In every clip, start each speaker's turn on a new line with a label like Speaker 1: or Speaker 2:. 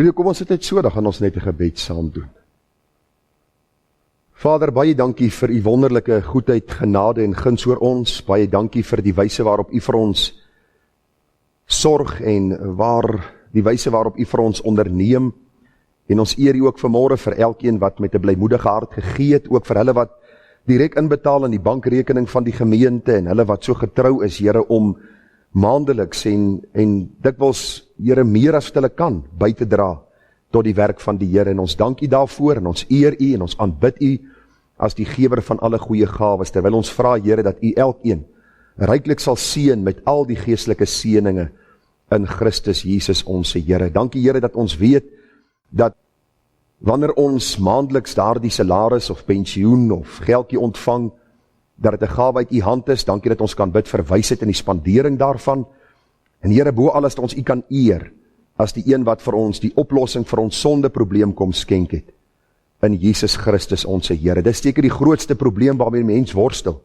Speaker 1: Vriende, kom ons sit net so, dan gaan ons net 'n gebed saam doen. Vader, baie dankie vir u wonderlike goedheid, genade en guns oor ons. Baie dankie vir die wyse waarop u vir ons sorg en die wyse waarop u vir ons onderneem. En ons eer u ook vanmôre vir elkeen wat met 'n blymoedige hart gegee het, ook vir hulle wat direk inbetaal in die bankrekening van die gemeente en hulle wat so getrou is, Here, om maandeliks en dikwels, Here, meer as wat hulle kan by te dra tot die werk van die Here. En ons dank u daarvoor en ons eer u en ons aanbid u as die gewer van alle goeie gawes, terwyl ons vra, Here, dat u elkeen ryklik sal seën met al die geestelike seëninge in Christus Jesus ons Here. Dankie, Here, dat ons weet dat wanneer ons maandeliks daardie salaris of pensioen of geldjie ontvang, dat dit 'n gawe uit u hand is. Dankie dat ons kan bid vir wysheid in die spandering daarvan. En Here, bo alles dat ons u kan eer as die een wat vir ons die oplossing vir ons sondeprobleem kom skenk het. In Jesus Christus ons Here. Dis seker die grootste probleem waarmee die mens worstel.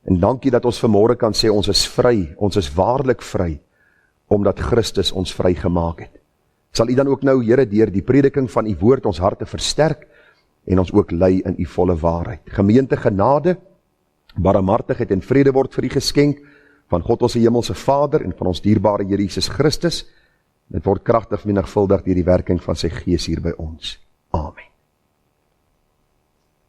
Speaker 1: En dankie dat ons vanmôre kan sê ons is vry, ons is waarlik vry, omdat Christus ons vrygemaak het. Sal u dan ook nou, Here, deur die prediking van u woord ons harte versterk en ons ook lei in u volle waarheid. Gemeente, genade, barmhartigheid en vrede word vir u geskenk van God ons hemelse Vader en van ons dierbare Here Jesus Christus. Dit word kragtig menigvuldig deur die werking van sy Gees hier by ons. Amen.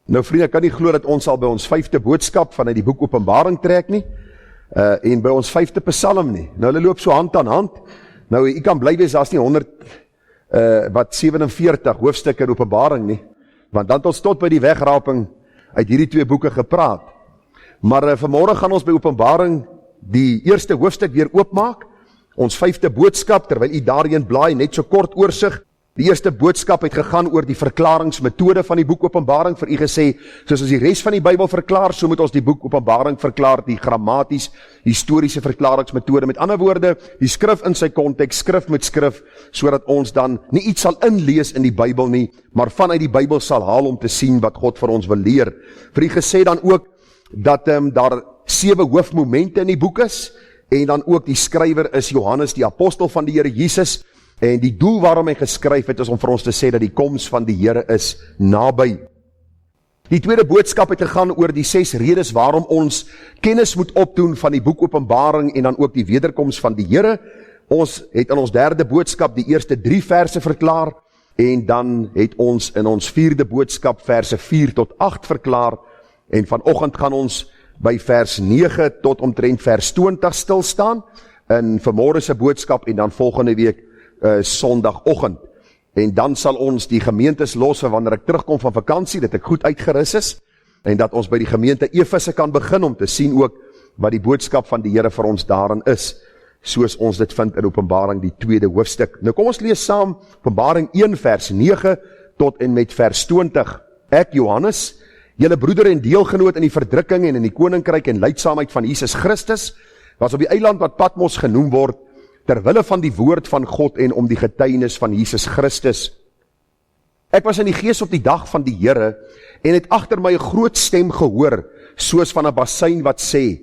Speaker 1: Nou vriende, ek kan nie glo dat ons al by ons 5de boodskap vanuit die boek Openbaring trek nie, en by ons 5de Psalm nie. Nou hulle loop so hand aan hand. Nou, u kan bly wees, daar's nie 147 hoofstukke in Openbaring nie, want dan het ons tot by die wegraping uit hierdie twee boeke gepraat. Maar vanmôre gaan ons by Openbaring die eerste hoofstuk weer oopmaak, ons 5de boodskap, terwyl u daarheen blaai, net so kort oorsig. Die eerste boodskap het gegaan oor die verklaringsmetode van die boek Openbaring, vir u gesê, soos ons die res van die Bybel verklaar, so moet ons die boek Openbaring verklaar, die grammaties, historiese verklaringsmetode. Met ander woorde, die skrif in sy konteks, skrif met skrif, sodat ons dan nie iets sal inlees in die Bybel nie, maar vanuit die Bybel sal haal om te sien wat God vir ons wil leer. Vir u gesê dan ook, dat daar 7 hoofmomente in die boek is, en dan ook die skrywer is Johannes, die apostel van die Here Jesus, en die doel waarom hy geskryf het, is om vir ons te sê dat die koms van die Here is naby. Die tweede boodskap het gegaan oor die 6 redes waarom ons kennis moet opdoen van die boek Openbaring en dan ook die wederkoms van die Here. Ons het in ons derde boodskap die eerste 3 verse verklaar, en dan het ons in ons 4de boodskap verse 4 tot 8 verklaar, en vanoggend gaan ons by vers 9 tot omtrent vers 20 stilstaan, in vanmôre se boodskap, en dan volgende week Sondagoggend. En dan sal ons die gemeentes los wanneer ek terugkom van vakansie, dat ek goed uitgerus is, en dat ons by die gemeente Efese kan begin om te sien ook wat die boodskap van die Here vir ons daarin is, soos ons dit vind in Openbaring die 2de hoofstuk. Nou kom ons lees saam Openbaring 1 vers 9 tot en met vers 20. Ek, Johannes, julle broeder en deelgenoot in die verdrukking en in die koninkryk en lydsaamheid van Jesus Christus, was op die eiland wat Patmos genoem word, terwille van die woord van God en om die getuienis van Jesus Christus. Ek was in die gees op die dag van die Here, en het agter my 'n groot stem gehoor, soos van 'n bassein wat sê,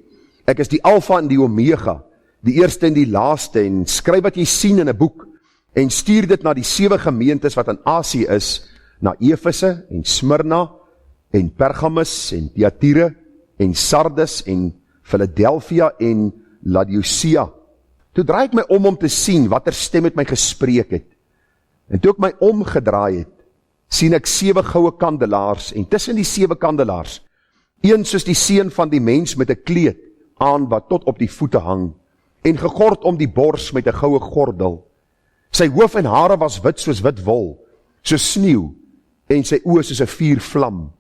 Speaker 1: ek is die Alfa en die Omega, die eerste en die laaste, en skryf wat jy sien in 'n boek, en stuur dit na die 7 gemeentes wat in Asië is, na Efese en Smyrna, en Pergamus, en Thyatira, en Sardes, en Philadelphia, en Laodicea. Toe draai ek my om te sien watter stem met my gespreek het. En toe ek my omgedraai het, sien ek 7 goue kandelaars, en tussen die 7 kandelaars, een soos die seun van die mens met 'n kleed aan wat tot op die voete hang, en gegord om die bors met 'n goue gordel. Sy hoof en hare was wit soos wit wol, soos sneeu, en sy oë soos 'n vuurvlam,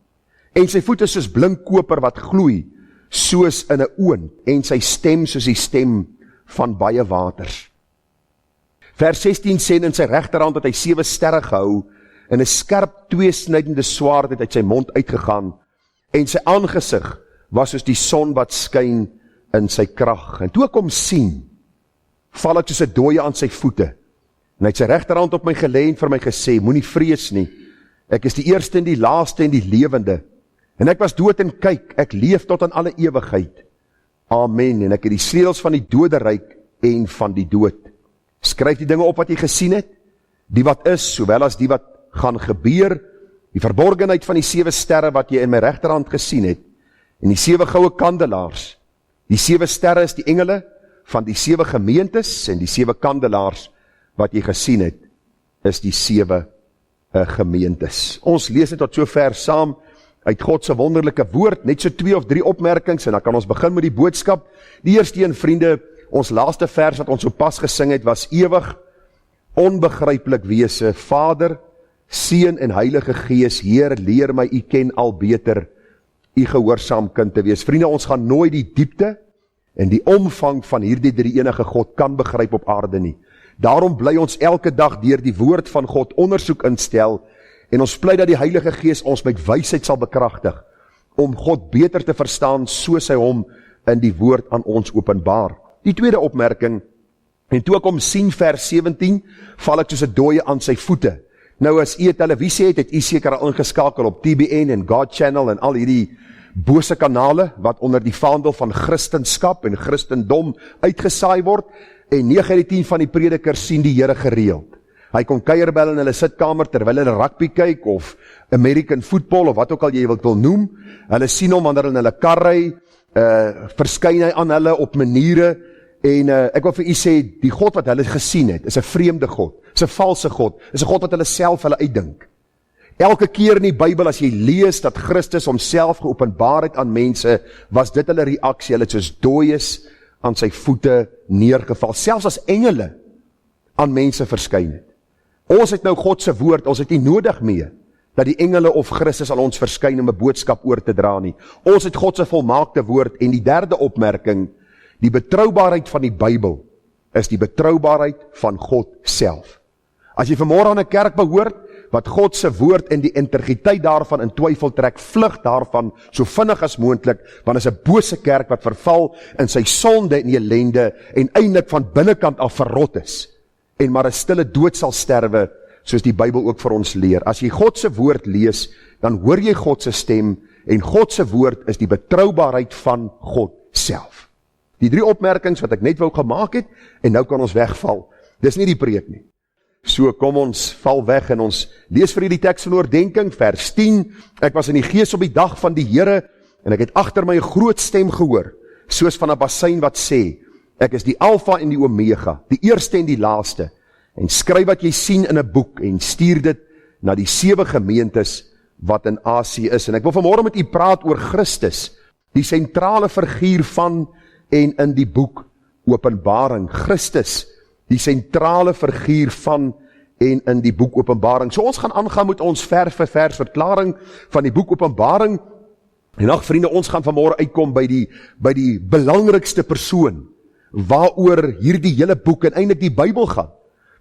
Speaker 1: en sy voete soos blink koper wat gloei, soos in 'n oond, en sy stem soos die stem van baie waters. Vers 16 sê, in sy regterhand het hy 7 sterre gehou, en 'n skerp tweesnydende swaard het uit sy mond uitgegaan, en sy aangesig was soos die son wat skyn in sy krag. En toe ek hom sien, val ek soos 'n dooie aan sy voete, en hy het sy regterhand op my gelê en vir my gesê, moenie vrees nie, ek is die eerste en die laaste en die lewende, en ek was dood en kyk, ek leef tot aan alle ewigheid. Amen, en ek het die sleutels van die doderyk en van die dood. Skryf die dinge op wat jy gesien het, die wat is, sowel as die wat gaan gebeur, die verborgenheid van die 7 sterre wat jy in my regterhand gesien het, en die 7 goue kandelaars. Die 7 sterre is die engele van die 7 gemeentes, en die 7 kandelaars wat jy gesien het, is die 7 gemeentes. Ons lees dit tot so ver saam uit God se wonderlike woord, net so 2 of 3 opmerkings, en dan kan ons begin met die boodskap. Die eerste een, vriende, ons laaste vers wat ons so pas gesing het, was ewig, onbegryplik wese, Vader, Seun en Heilige Gees, Heer, leer my, U ken al beter, U gehoorsaam kind te wees. Vriende, ons gaan nooit die diepte en die omvang van hierdie drie enige God kan begryp op aarde nie. Daarom bly ons elke dag deur die woord van God ondersoek instel, en ons pleit dat die Heilige Gees ons met wysheid sal bekragtig, om God beter te verstaan, soos hy hom in die woord aan ons openbaar. Die tweede opmerking, en toe ek hom sien vers 17, val ek soos 'n dooie aan sy voete. Nou as u 'n televisie het, het u seker al ingeskakel op TBN en God Channel en al hierdie bose kanale, wat onder die vaandel van Christenskap en Christendom uitgesaai word, en 9 uit die 10 van die predikers sien die Here gereeld. Hy kom kuierbel in hulle sitkamer, terwyl hulle rugby kyk, of American football, of wat ook al jy wil noem. Hulle sien hom wanneer hulle in hulle kar ry, verskyn hy aan hulle op maniere, en ek wil vir u sê, die God wat hulle gesien het, is 'n vreemde God, is 'n valse God, is 'n God wat hulle self hulle uitdink. Elke keer in die Bybel, as jy lees dat Christus homself geopenbaar het aan mense, was dit hulle reaksie, hulle het soos dooies aan sy voete neergeval, selfs as engele aan mense verskyn het. Ons het nou God se woord, ons het nie nodig meer dat die engele of Christus aan ons verskyn om 'n boodskap oor te dra nie. Ons het God se volmaakte woord. En die derde opmerking, die betroubaarheid van die Bybel is die betroubaarheid van God self. As jy vanmôre aan 'n kerk behoort wat God se woord en die integriteit daarvan in twyfel trek, vlug daarvan so vinnig as moontlik, want is 'n bose kerk wat verval in sy sonde en ellende en eintlik van binnekant af verrot is en maar 'n stille dood sal sterwe, soos die Bybel ook vir ons leer. As jy God se woord lees, dan hoor jy God se stem, en God se woord is die betroubaarheid van God self. Die 3 opmerkings wat ek net wou gemaak het, en nou kan ons wegval. Dis nie die preek nie. So kom ons val weg, en ons lees vir die teks van oordenking, vers 10. Ek was in die gees op die dag van die Here, en ek het agter my 'n groot stem gehoor, soos van 'n bassein wat sê, ek is die Alfa en die Omega, die eerste en die laaste, en skryf wat jy sien in 'n boek, en stuur dit na die 7 gemeentes wat in Asië is. En ek wil vanmôre met u praat oor Christus, die sentrale figuur van en in die boek Openbaring. Christus, die sentrale figuur van en in die boek Openbaring. So ons gaan aangaan met ons vers vir vers verklaring van die boek Openbaring. En ag vriende, ons gaan vanmôre uitkom by die belangrikste persoon waaroor hierdie hele boek en eintlik die Bybel gaan.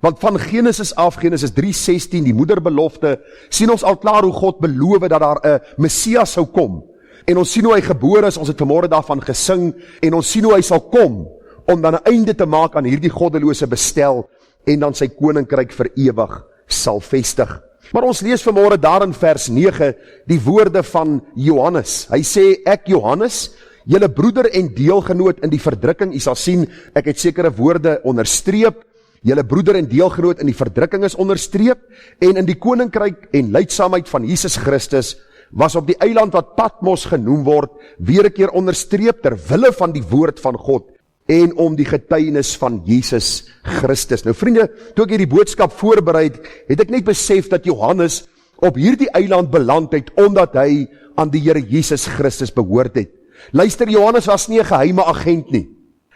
Speaker 1: Want van Genesis af, Genesis 3:16, die moederbelofte, sien ons al klaar hoe God beloof dat daar 'n Messias sou kom. En ons sien hoe hy gebore is, ons het vanmôre daarvan gesing, en ons sien hoe hy sal kom, om dan 'n einde te maak aan hierdie goddelose bestel, en dan sy koninkryk vir ewig sal vestig. Maar ons lees vanmôre daar in vers 9, die woorde van Johannes. Hy sê, ek Johannes, julle broeder en deelgenoot in die verdrukking, u sal sien, ek het sekere woorde onderstreep, julle broeder en deelgenoot in die verdrukking is onderstreep, en in die koninkryk en lydsaamheid van Jesus Christus, was op die eiland wat Patmos genoem word, weer 'n keer onderstreep ter wille van die woord van God, en om die getuienis van Jesus Christus. Nou vriende, toe ek hierdie boodskap voorberei het ek net besef dat Johannes op hierdie eiland beland het, omdat hy aan die Here Jesus Christus behoort het. Luister, Johannes was nie 'n geheime agent nie.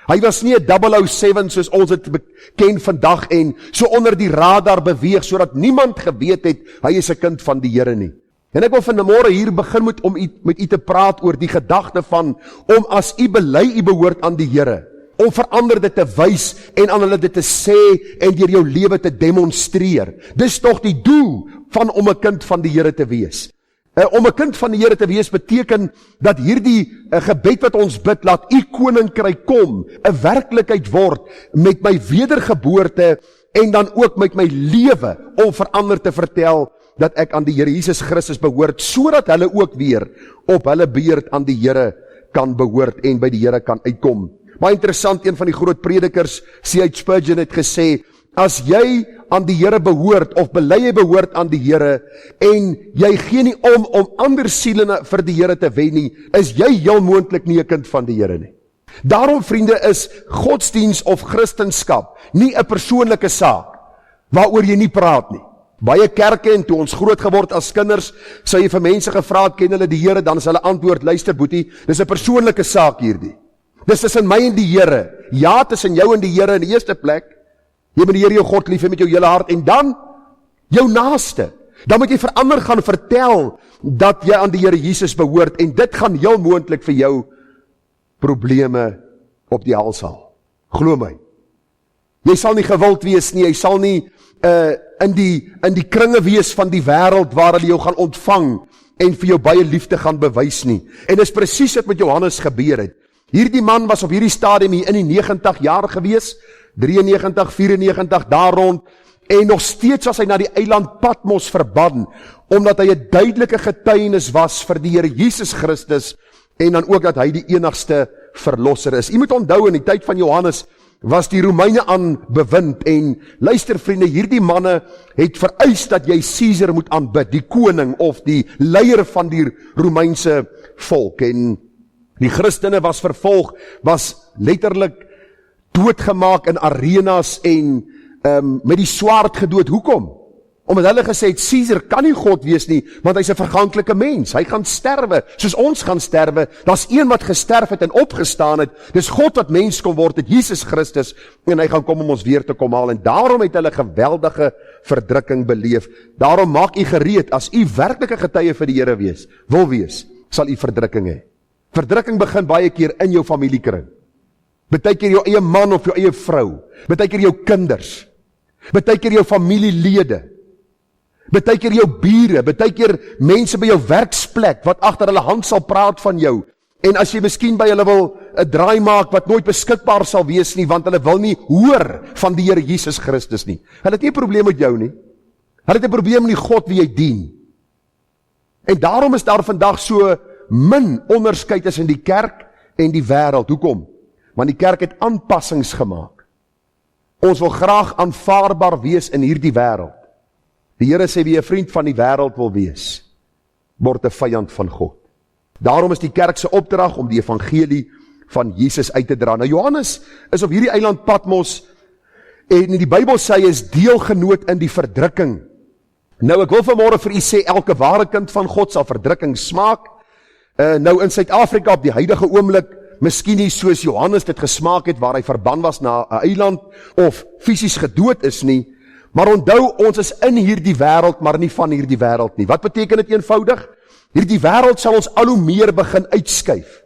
Speaker 1: Hy was nie 'n 007 soos ons het ken vandag, en so onder die radar beweeg, sodat niemand geweet het, hy is 'n kind van die Here nie. En ek wil vanmôre hier begin met u te praat oor die gedagte van, om as u bely u behoort aan die Here, om verander dit te wys, en aan hulle dit te sê, en deur jou lewe te demonstreer. Dis tog die doel van om 'n kind van die Here te wees. Om 'n kind van die Here te wees beteken dat hierdie gebed wat ons bid, laat u koninkryk kom, 'n werklikheid word met my wedergeboorte, en dan ook met my lewe, om verander te vertel dat ek aan die Here Jesus Christus behoort, sodat hulle ook weer op hulle beurt aan die Here kan behoort en by die Here kan uitkom. Maar interessant, een van die groot predikers, C.H. Spurgeon, het gesê, As jy aan die Here behoort, of bely jy behoort aan die Here, en jy gee nie om ander siele vir die Here te wen nie, is jy heel moontlik nie 'n kind van die Here nie. Daarom, vriende, is godsdiens of Christendom nie 'n persoonlike saak, waaroor jy nie praat nie. Baie kerke, en toe ons groot geword as kinders, sou jy vir mense gevra het, ken hulle die Here, dan is hulle antwoord, luister boetie, dis 'n persoonlike saak hierdie. Dis tussen my en die Here. Ja, tussen jou en die Here in die eerste plek. Jy moet die Here jou God lief hê met jou hele hart, en dan jou naaste. Dan moet jy vir ander gaan vertel dat jy aan die Here Jesus behoort, en dit gaan heel moontlik vir jou probleme op die hals haal. Glo my. Jy sal nie gewild wees nie, jy sal nie in die kringe wees van die wêreld waar hulle jou gaan ontvang en vir jou baie liefde gaan bewys nie. En dis presies wat met Johannes gebeur het. Hierdie man was op hierdie stadium hier in die 90 jaar gewees, 93, 94, daar rond, en nog steeds was hy na die eiland Patmos verban, omdat hy 'n duidelike getuienis was vir die Here Jesus Christus, en dan ook dat hy die enigste verlosser is. Jy moet onthou, in die tyd van Johannes was die Romeine aan bewind, en luister vriende, hierdie manne het vereis dat jy Caesar moet aanbid, die koning of die leier van die Romeinse volk, en die Christene was vervolg, was letterlik doodgemaak in arenas en met die swaard gedood. Hoekom? Omdat hulle gesê het, Caesar kan nie God wees nie, want hy's 'n verganklike mens, hy gaan sterwe, soos ons gaan sterwe. Daar's een wat gesterf het en opgestaan het, dis God wat mens kon word, het Jesus Christus, en hy gaan kom om ons weer te kom haal, en daarom het hulle geweldige verdrukking beleef. Daarom maak u gereed, as u werklike getuie vir die Here wil wees, sal u verdrukking hê. Verdrukking begin baie keer in jou familiekring. Baie keer jou eie man of jou eie vrou, baie keer jou kinders, baie keer jou familielede, baie keer jou bure, baie keer mense by jou werksplek, wat agter hulle hand sal praat van jou, en as jy miskien by hulle wil 'n draai maak, wat nooit beskikbaar sal wees nie, want hulle wil nie hoor van die Here Jesus Christus nie. Hulle het nie 'n probleem met jou nie, hulle het 'n probleem met die God wie jy dien. En daarom is daar vandag so min onderskeid tussen die kerk en die wêreld. Hoekom? Want die kerk het aanpassings gemaak. Ons wil graag aanvaarbaar wees in hierdie wêreld. Die Here sê, wie 'n vriend van die wêreld wil wees, word 'n vyand van God. Daarom is die kerk se opdrag om die evangelie van Jesus uit te dra. Nou Johannes is op hierdie eiland Patmos, en die Bybel sê hy is deelgenoot in die verdrukking. Nou ek wil vanmôre vir u sê, elke ware kind van God sal verdrukking smaak. Nou in Suid-Afrika op die huidige oomblik, miskien nie soos Johannes dit gesmaak het, waar hy verban was na 'n eiland, of fisies gedood is nie, maar onthou, ons is in hierdie wêreld, maar nie van hierdie wêreld nie. Wat beteken dit eenvoudig? Hierdie wêreld sal ons al hoe meer begin uitskuif.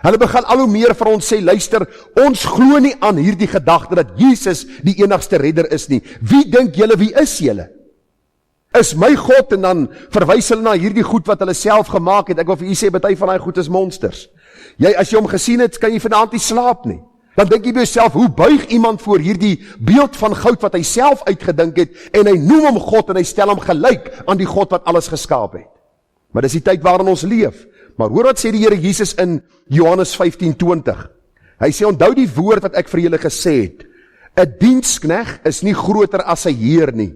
Speaker 1: Hulle begin al hoe meer vir ons sê, luister, ons glo nie aan hierdie gedagte dat Jesus die enigste redder is nie. Wie dink julle, wie is julle? Is my God, en dan verwys hulle na hierdie goed wat hulle self gemaak het. Ek wil vir u sê, baie van daai goed is monsters. As jy hom gesien het, kan jy vanaand nie slaap nie. Dan dink jy by jouself, hoe buig iemand voor hierdie beeld van goud wat hy self uitgedink het, en hy noem hom God, en hy stel hom gelyk aan die God wat alles geskaap het. Maar dis die tyd waarin ons leef. Maar hoor wat sê die Here Jesus in Johannes 15:20. Hy sê, onthou die woord wat ek vir julle gesê het, 'n diensknegt is nie groter as sy heer nie.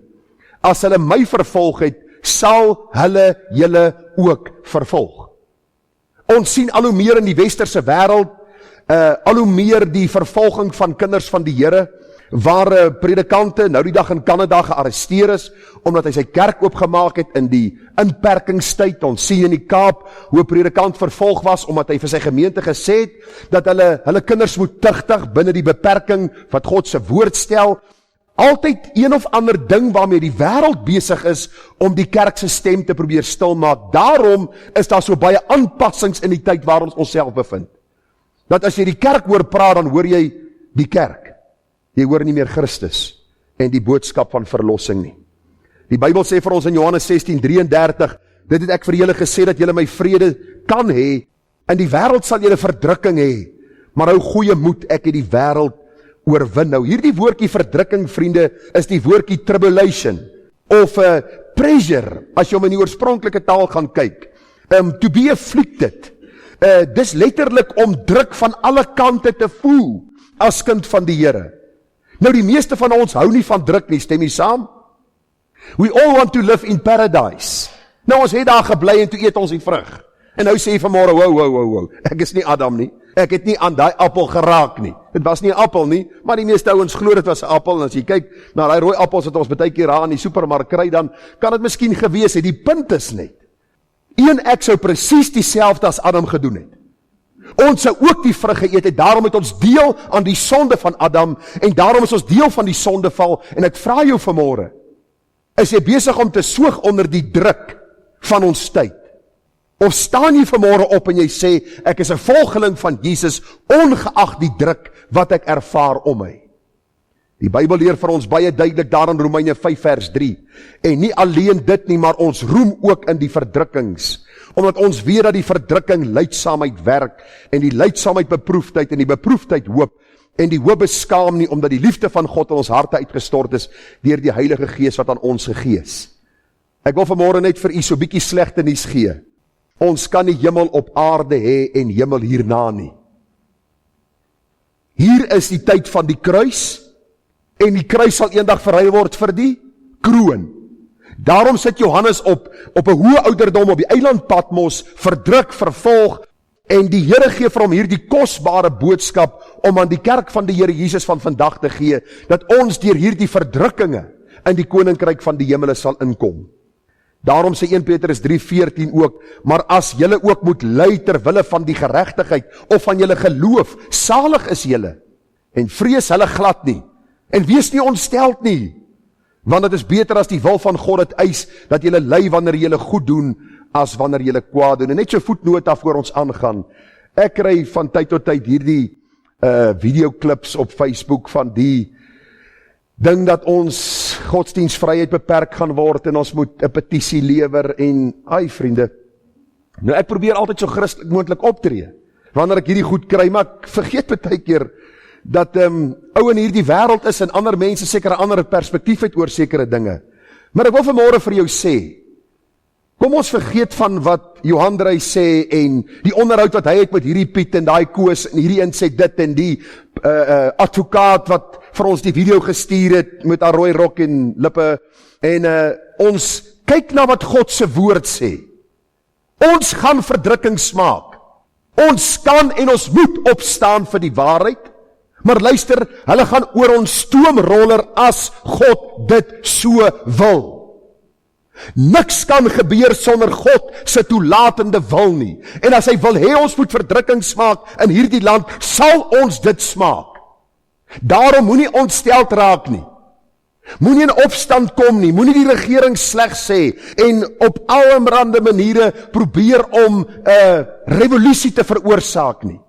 Speaker 1: As hulle my vervolg het, sal hulle julle ook vervolg. Ons sien al hoe meer in die westerse wêreld, al hoe meer die vervolging van kinders van die Here, waar predikante nou die dag in Kanada gearresteer is, omdat hy sy kerk oopgemaak het in die inperkingstyd. Ons sien in die Kaap hoe 'n predikant vervolg was, omdat hy vir sy gemeente gesê het, dat hulle kinders moet tugtig binne die beperking wat God se woord stel. Altyd een of ander ding waarmee die wêreld besig is om die kerk se stem te probeer stilmaak. Daarom is daar so baie aanpassings in die tyd waar ons onsself bevind. Dat as jy die kerk hoor praat, dan hoor jy die kerk. Jy hoor nie meer Christus en die boodskap van verlossing nie. Die Bybel sê vir ons in Johannes 16:33, dit het ek vir julle gesê dat julle my vrede kan hê, in die wêreld sal julle verdrukking hê, maar hou goeie moed, ek het die wêreld oorwin. Nou hierdie woordjie verdrukking, vriende, is die woordjie tribulation of pressure, as jy hom in die oorspronklike taal gaan kyk. To be afflicted. Dis letterlik om druk van alle kante te voel as kind van die Here. Nou die meeste van ons hou nie van druk nie, stem jy saam? We all want to live in paradise. Nou ons het daar gebly en toe eet ons die vrug. En nou sê jy vanmôre, wow, ek is nie Adam nie. Ek het nie aan daai appel geraak nie. Dit was nie 'n appel nie, maar die meeste ouens glo dit was 'n appel. En as jy kyk na daai rooi appels wat ons baie keer daar in die supermark kry, dan kan dit miskien gewees het. Die punt is net, ek sou presies dieselfde as Adam gedoen het. Ons sou ook die vrug geëet het, daarom het ons deel aan die sonde van Adam, en daarom is ons deel van die sondeval. En ek vra jou vanmôre, is jy besig om te soog onder die druk van ons tyd? Of staan jy vanmôre op en jy sê, ek is 'n volgeling van Jesus, ongeag die druk wat ek ervaar om my? Die Bybel leer vir ons baie duidelik daar in Romeine 5 vers 3, en nie alleen dit nie, maar ons roem ook in die verdrukkings, omdat ons weet dat die verdrukking lydsaamheid werk, en die lydsaamheid beproefdheid, en die beproefdheid hoop, en die hoop beskaam nie, omdat die liefde van God in ons harte uitgestort is, deur die Heilige Gees wat aan ons gegee is. Ek wil vanmôre net vir u so bietjie slegte nuus gee. Ons kan nie hemel op aarde hê en hemel hierna nie. Hier is die tyd van die kruis, en die kruis sal eendag verruil word vir die kroon. Daarom sit Johannes op 'n hoë ouderdom op die eiland Patmos, verdruk, vervolg, en die Here gee vir hom hierdie kosbare boodskap om aan die kerk van die Here Jesus van vandag te gee, dat ons deur hierdie verdrukkinge in die koninkryk van die hemele sal inkom. Daarom sê 1 Petrus 3:14 ook, maar as julle ook moet ly ter wille van die geregtigheid of van julle geloof, salig is julle, en vrees hulle glad nie, en wees nie ontsteld nie, want dit is beter as die wil van God het eis, dat julle ly wanneer julle goed doen, as wanneer julle kwaad doen. En net so voetnota voor ons aangaan, ek kry van tyd tot tyd hierdie videoklips op Facebook van die ding dat ons godsdienstvryheid beperk gaan word en ons moet 'n petisie lewer en, ai vriende, nou ek probeer altyd so Christelik moontlik optree, wanneer ek hierdie goed kry, maar ek vergeet baie keer dat ou in hierdie wêreld is en ander mense seker 'n ander perspektief het oor sekere dinge. Maar ek wil vanmôre vir jou sê, kom ons vergeet van wat Johan Drey sê en die onderhoud wat hy het met hierdie Piet en daai Koos en hierdie een sê dit en die advokaat wat vir ons die video gestuur het met haar rooi rok en lippe en ons kyk na wat God se woord sê. Ons gaan verdrukking smaak. Ons kan en ons moet opstaan vir die waarheid. Maar luister, hulle gaan oor ons stoomroller as God dit so wil. Niks kan gebeur sonder God se toelatende wil nie. En as hy wil hê ons moet verdrukking smaak in hierdie land, sal ons dit smaak. Daarom moenie ontsteld raak nie. Moenie in opstand kom nie, moenie die regering sleg sê en op allerlei maniere probeer om 'n revolusie te veroorsaak nie.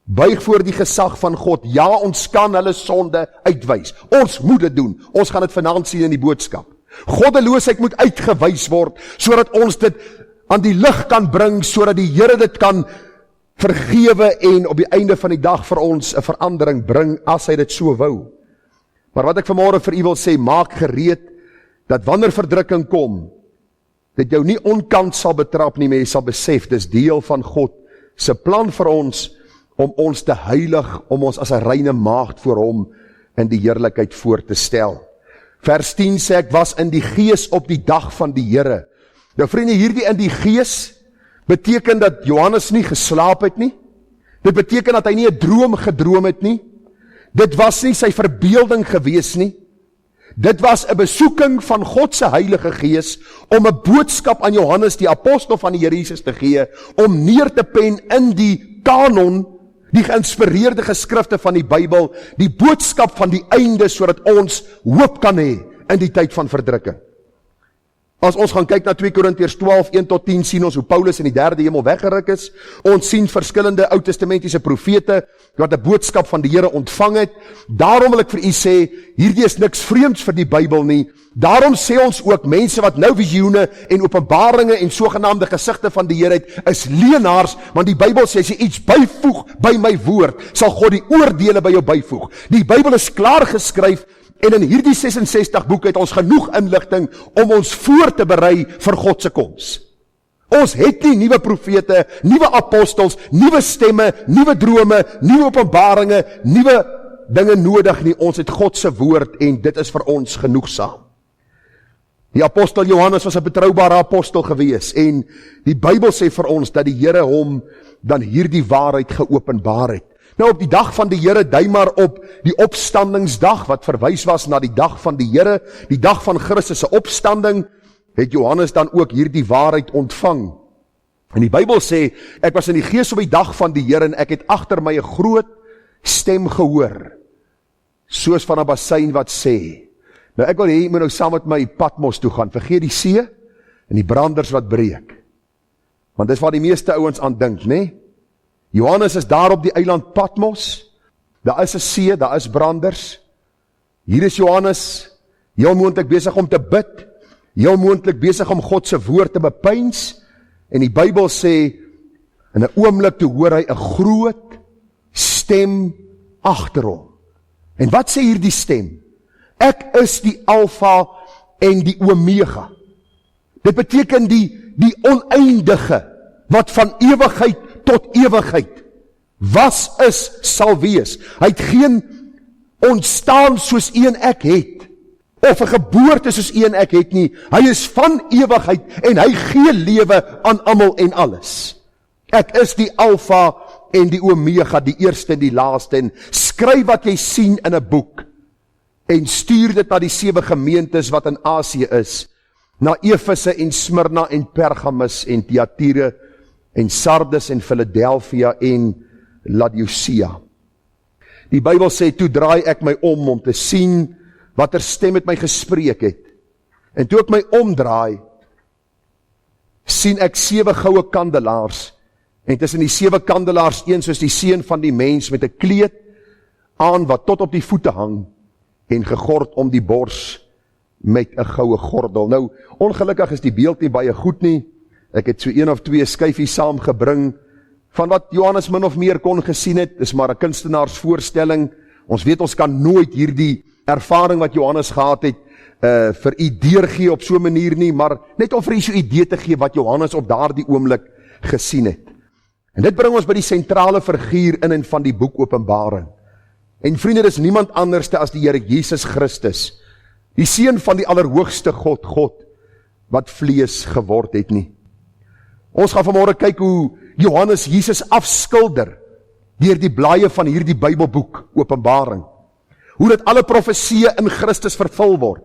Speaker 1: Buig voor die gesag van God. Ja, ons kan hulle sonde uitwys. Ons moet dit doen. Ons gaan dit vanaand sien in die boodskap. Goddeloosheid moet uitgewys word, sodat ons dit aan die lig kan bring, sodat die Here dit kan vergewe en op die einde van die dag vir ons 'n verandering bring, as hy dit so wou. Maar wat ek vanmôre vir u wil sê, maak gereed, dat wanneer verdrukking kom, dit jou nie onkant sal betrap nie, maar jy sal besef, dis deel van God se plan vir ons, om ons te heilig, om ons as 'n reine maagd voor hom in die heerlikheid voor te stel. Vers 10 sê, ek was in die gees op die dag van die Here. Nou vriende, hierdie in die gees beteken dat Johannes nie geslaap het nie. Dit beteken dat hy nie 'n droom gedroom het nie. Dit was nie sy verbeelding gewees nie. Dit was 'n besoeking van God se Heilige Gees om 'n boodskap aan Johannes, die apostel van die Here Jesus, te gee, om neer te pen in die kanon, die geïnspireerde geskrifte van die Bybel, die boodskap van die einde, sodat ons hoop kan hê in die tyd van verdrukking. As ons gaan kyk na 2 Korintiërs 12, 1-10, sien ons hoe Paulus in die derde hemel weggeruk is. Ons sien verskillende Ou Testamentiese profete wat 'n boodskap van die Here ontvang het. Daarom wil ek vir u sê, hierdie is niks vreemds vir die Bybel nie. Daarom sê ons ook, mense wat nou visioene en openbaringe en sogenaamde gesigte van die Here het, is leenaars, want die Bybel sê, as jy iets byvoeg by my woord, sal God die oordeele by jou byvoeg. Die Bybel is klaar geskryf, en in hierdie 66 boeke het ons genoeg inligting om ons voor te berei vir God se koms. Ons het nie nuwe profete, nuwe apostels, nuwe stemme, nuwe drome, nuwe openbaringe, nuwe dinge nodig nie, ons het God se woord en dit is vir ons genoegsaam. Die apostel Johannes was 'n betroubare apostel gewees en die Bybel sê vir ons dat die Here hom dan hierdie waarheid geopenbaar het. Nou op die dag van die Here, dui maar op die opstandingsdag, wat verwys was na die dag van die Here, die dag van Christus se opstanding, het Johannes dan ook hierdie waarheid ontvang. En die Bybel sê, ek was in die gees op die dag van die Here en ek het agter my 'n groot stem gehoor, soos van 'n bassein wat sê, nou ek wil hê, jy moet nou saam met my Patmos toe gaan, vergeet die see en die branders wat breek, want dis waar die meeste ouens aan dink, né? Johannes is daar op die eiland Patmos, daar is 'n see, daar is branders, hier is Johannes, heel moontlik besig om te bid, heel moontlik besig om God se woord te bepeins, en die Bybel sê, in 'n oomblik toe hoor hy 'n groot stem agter hom. En wat sê hierdie stem? Ek is die Alfa en die Omega. Dit beteken die oneindige, wat van ewigheid tot ewigheid was, is, sal wees. Hy het geen ontstaan soos u en ek het, of 'n geboorte soos u en ek het nie. Hy is van ewigheid en hy gee lewe aan almal en alles. Ek is die Alfa en die Omega, die eerste en die laaste, en skryf wat jy sien in 'n boek en stuur dit na die 7 gemeentes wat in Asië is, na Efese en Smyrna en Pergamus en Thyatira en Sardes en Philadelphia en Laodicea. Die Bybel sê, toe draai ek my om te sien watter stem met my gespreek het. En toe ek my omdraai, sien ek 7 goue kandelaars, en tussen die 7 kandelaars een soos die seun van die mens met 'n kleed aan wat tot op die voete hang, en gegord om die bors met 'n goue gordel. Nou, ongelukkig is die beeld nie baie goed nie. Ek het so 1 of 2 skyfies saamgebring van wat Johannes min of meer kon gesien het. Dis maar 'n kunstenaarsvoorstelling. Ons weet ons kan nooit hierdie ervaring wat Johannes gehad het vir u deurgee op so 'n manier nie, maar net om vir u so 'n idee te gee wat Johannes op daardie oomblik gesien het. En dit bring ons by die sentrale figuur in en van die boek Openbaring. En vriende, dis niemand anderste as die Here Jesus Christus, die seun van die allerhoogste God, wat vlees geword het nie. Ons gaan vanmôre kyk hoe Johannes Jesus afskilder deur die blaaie van hierdie Bybelboek Openbaring. Hoe dit alle profesieë in Christus vervul word.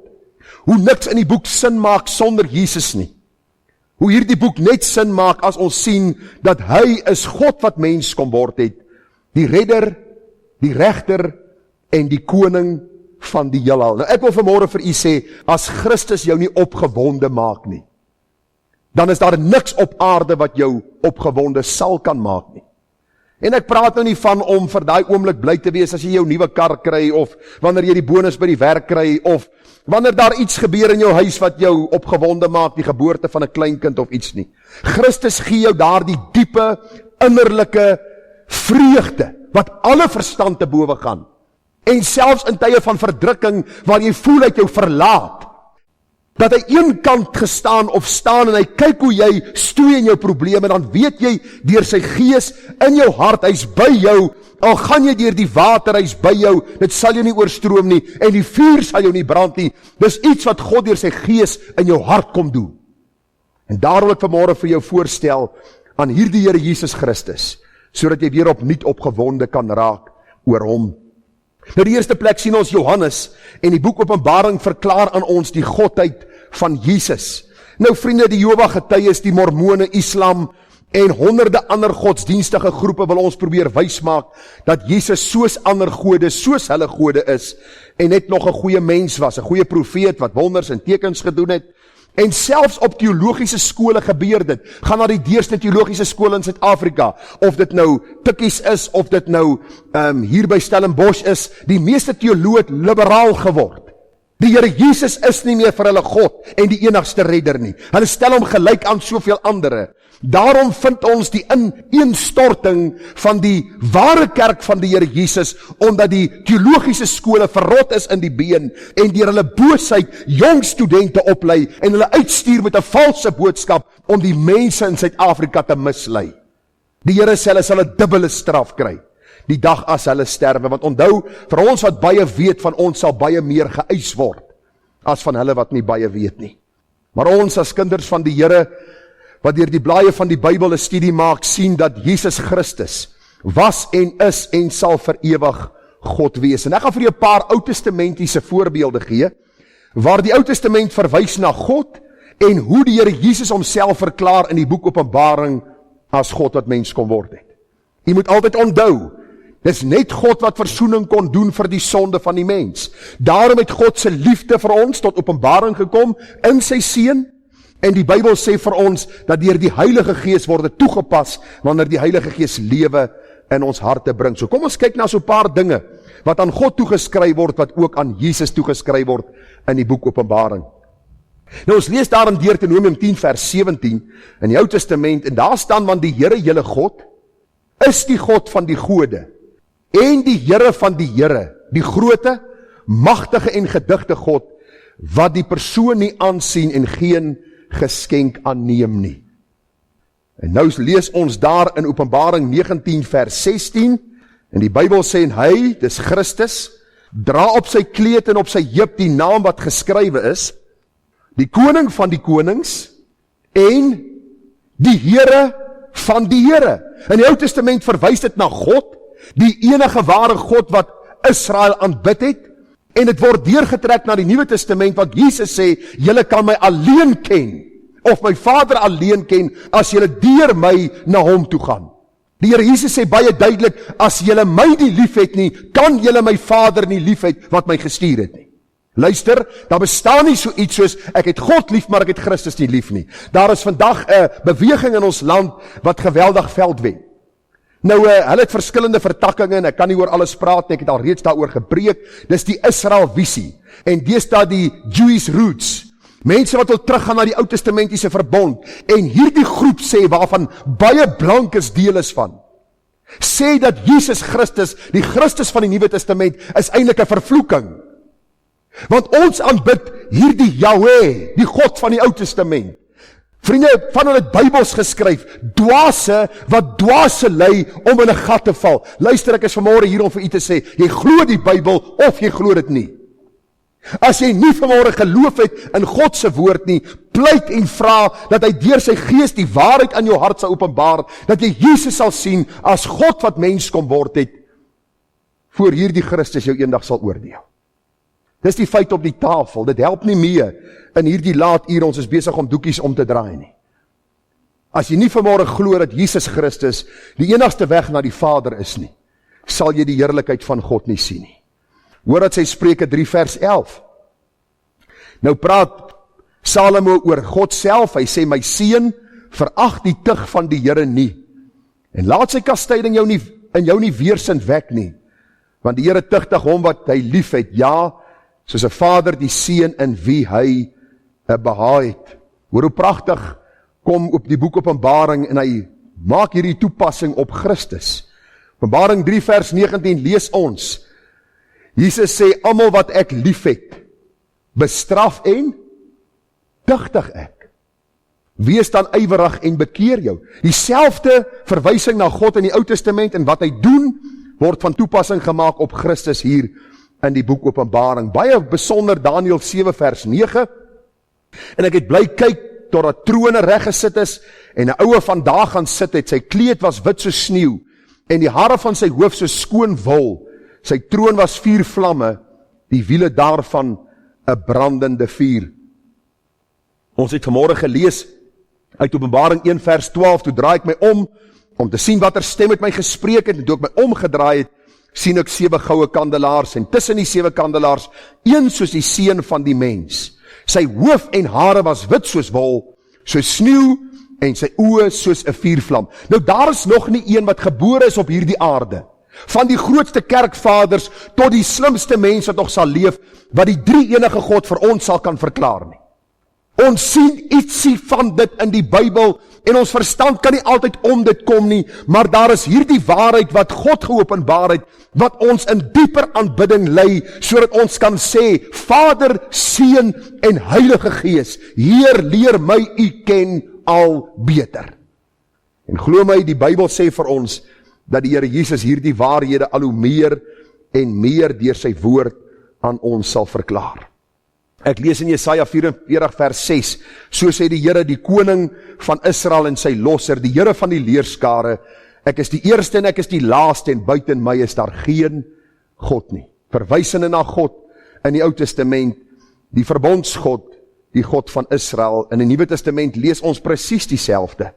Speaker 1: Hoe niks in die boek sin maak sonder Jesus nie. Hoe hierdie boek net sin maak as ons sien dat hy is God wat mens kom word het, die redder, die regter en die koning van die heelal. Nou ek wil vanmôre vir u sê, as Christus jou nie opgewonde maak nie, dan is daar niks op aarde wat jou opgewonde sal kan maak nie. En ek praat nou nie van om vir daai oomblik bly te wees as jy jou nuwe kar kry, of wanneer jy die bonus by die werk kry, of wanneer daar iets gebeur in jou huis wat jou opgewonde maak, die geboorte van 'n kleinkind of iets nie. Christus gee jou daardie diepe, innerlike vreugde, wat alle verstand te bowe gaan. En selfs in tye van verdrukking, waar jy voel dat jou verlaat, dat hy een kant gestaan of staan, en hy kyk hoe jy stoei in jou probleme, dan weet jy, deur sy gees in jou hart, hy's by jou, al gaan jy deur die water, hy's by jou, dit sal jou nie oorstroom nie, en die vuur sal jou nie brand nie. Dis iets wat God deur sy gees in jou hart kom doen. En daarom wil ek vanmôre vir jou voorstel aan hierdie Here Jesus Christus, sodat jy weer opnuut opgewonde kan raak oor hom. Nou die eerste plek sien ons Johannes, en die boek Openbaring verklaar aan ons die godheid van Jesus. Nou vriende, die Jehova getuies, die Mormone, Islam en honderde ander godsdienstige groepe wil ons probeer wys maak dat Jesus soos ander gode, soos hulle gode is, en net nog 'n goeie mens was, 'n goeie profeet wat wonders en tekens gedoen het. En selfs op teologiese skole gebeur dit. Gaan na die deurste teologiese skool in Suid-Afrika, of dit nou Tikkies is, of dit nou hier by Stellenbosch is, die meeste teoloë het liberaal geword. Die Here Jesus is nie meer vir hulle God en die enigste redder nie. Hulle stel hom gelyk aan soveel andere. Daarom vind ons die ineenstorting van die ware kerk van die Here Jesus, omdat die teologiese skole verrot is in die been, en deur hulle boosheid jong studente oplei, en hulle uitstuur met 'n valse boodskap, om die mense in Suid-Afrika te mislei. Die Here sê hulle sal 'n dubbele straf kry. die dag as hulle sterwe, want onthou, vir ons wat baie weet van ons sal baie meer geëis word, as van hulle wat nie baie weet nie. Maar ons as kinders van die Here, wat deur die blaaie van die Bybel 'n studie maak, sien dat Jesus Christus was en is en sal vir ewig God wees. En ek gaan vir jou 'n paar Ou Testamentiese voorbeelde gee, waar die Ou Testament verwys na God, en hoe die Here Jesus homself verklaar in die boek Openbaring, as God wat mens kon word het. Jy moet altyd onthou, dis net God wat versoening kon doen vir die sonde van die mens. Daarom het God se liefde vir ons tot openbaring gekom in sy Seun, en die Bybel sê vir ons, dat deur die Heilige Gees word dit toegepas, wanneer die Heilige Gees lewe in ons harte bring. So kom ons kyk na so 'n paar dinge, wat aan God toegeskryf word, wat ook aan Jesus toegeskryf word, in die boek Openbaring. Nou ons lees daar in Deuteronomium 10 vers 17, in die Ou Testament, en daar staan, want die Here julle God, is die God van die gode, en die Here van die Here, die groote, magtige en gedigte God, wat die persoon nie aansien en geen geskenk aanneem nie. En nou lees ons daar in Openbaring 19 vers 16, en die Bybel sê, en hy, dis Christus, dra op sy kleed en op sy heup die naam wat geskrywe is, die koning van die konings, en die Here van die Here. In die Ou Testament verwys dit na God, die enige ware God wat Israel aanbid het, en dit word deurgetrek na die Nuwe Testament, want Jesus sê, julle kan my alleen ken, of my Vader alleen ken, as julle deur my na hom toe gaan. Die Here Jesus sê baie duidelik, as julle my nie lief het nie, kan julle my Vader nie lief het, wat my gestuur het nie. Luister, daar bestaan nie so iets soos, ek het God lief, maar ek het Christus nie lief nie. Daar is vandag 'n beweging in ons land, wat geweldig veld wen. Nou, hulle het verskillende vertakkings, en ek kan nie oor alles praat nie, ek het al reeds daaroor gepreek, dis die Israel visie, en deesdae die Jewish roots, mense wat wil teruggaan na die Ou Testamentiese verbond, en hierdie groep sê, waarvan baie blankes deel is van, sê dat Jesus Christus, die Christus van die Nuwe Testament, is eintlik 'n vervloeking. Want ons aanbid hierdie Yahweh, die God van die Ou Testament. Vriende, van hulle het Bybels geskryf, dwaase, wat dwaase lei, om in 'n gat te val. Luister, ek is vanmôre hier om vir u te sê, jy glo die Bybel, of jy glo dit nie. As jy nie vanmôre geloof het in God se woord nie, pleit en vra, dat hy deur sy Gees die waarheid aan jou hart sal openbaar, dat jy Jesus sal sien, as God wat mens kom word het, voor hierdie Christus jou eendag sal oordeel. Dis die feit op die tafel, dit help nie mee, in hierdie laat uur, ons is besig om doekies om te draai nie. As jy nie vanmôre glo dat Jesus Christus die enigste weg na die Vader is nie, sal jy die heerlikheid van God nie sien nie. Hoor dat sy Spreuke 3 vers 11. Nou praat Salomo oor God self, hy sê, my seun, verag die tug van die Here nie, en laat sy kastyding in jou nie weerstand wek nie, want die Here tugtig hom wat hy lief het, ja, soos 'n vader die seun in wie hy behaag het. Hoor hoe pragtig kom op die boek Openbaring, en hy maak hierdie toepassing op Christus. Openbaring 3 vers 19 lees ons, Jesus sê, almal wat ek lief het, bestraf en tugtig ek. Wees dan ywerig en bekeer jou. Dieselfde verwysing na God in die Ou Testament, en wat hy doen, word van toepassing gemaak op Christus hier in die boek Openbaring. Baie besonder Daniël 7 vers 9, en ek het bly kyk, totdat trone reg gesit is, en 'n oue vandag gaan sit het, sy kleed was wit soos sneeu, en die hare van sy hoof soos skoon wol, sy troon was 4 vlamme, die wiele daarvan 'n brandende vuur. Ons het vanmôre gelees, uit Openbaring 1 vers 12, toe draai ek my om te sien watter stem met my gespreek het, en toe ek my omgedraai het, sien ek 7 goue kandelaars, en tussen die 7 kandelaars, een soos die seun van die mens. Sy hoof en hare was wit soos wol, soos sneeu, en sy oë soos 'n vuurvlam. Nou daar is nog nie een wat gebore is op hierdie aarde, van die grootste kerkvaders, tot die slimste mens wat nog sal leef, wat die drie enige God vir ons sal kan verklaar nie. Ons sien ietsie van dit in die Bybel, en ons verstand kan nie altyd om dit kom nie, maar daar is hierdie waarheid wat God geopenbaar het, wat ons in dieper aanbidding lei, sodat ons kan sê, Vader, Seun en Heilige Gees, Heer, leer my u ken al beter. En glo my, die Bybel sê vir ons, dat die Here Jesus hierdie waarhede al hoe meer en meer deur sy woord aan ons sal verklaar. Ek lees in Jesaja 44 vers 6, so sê die Here, die koning van Israel en sy losser, die Here van die leerskare, ek is die eerste en ek is die laaste en buiten my is daar geen God nie. Verwysende na God in die Ou Testament, die verbondsgod, die God van Israel. In die Nuwe Testament lees ons presies dieselfde,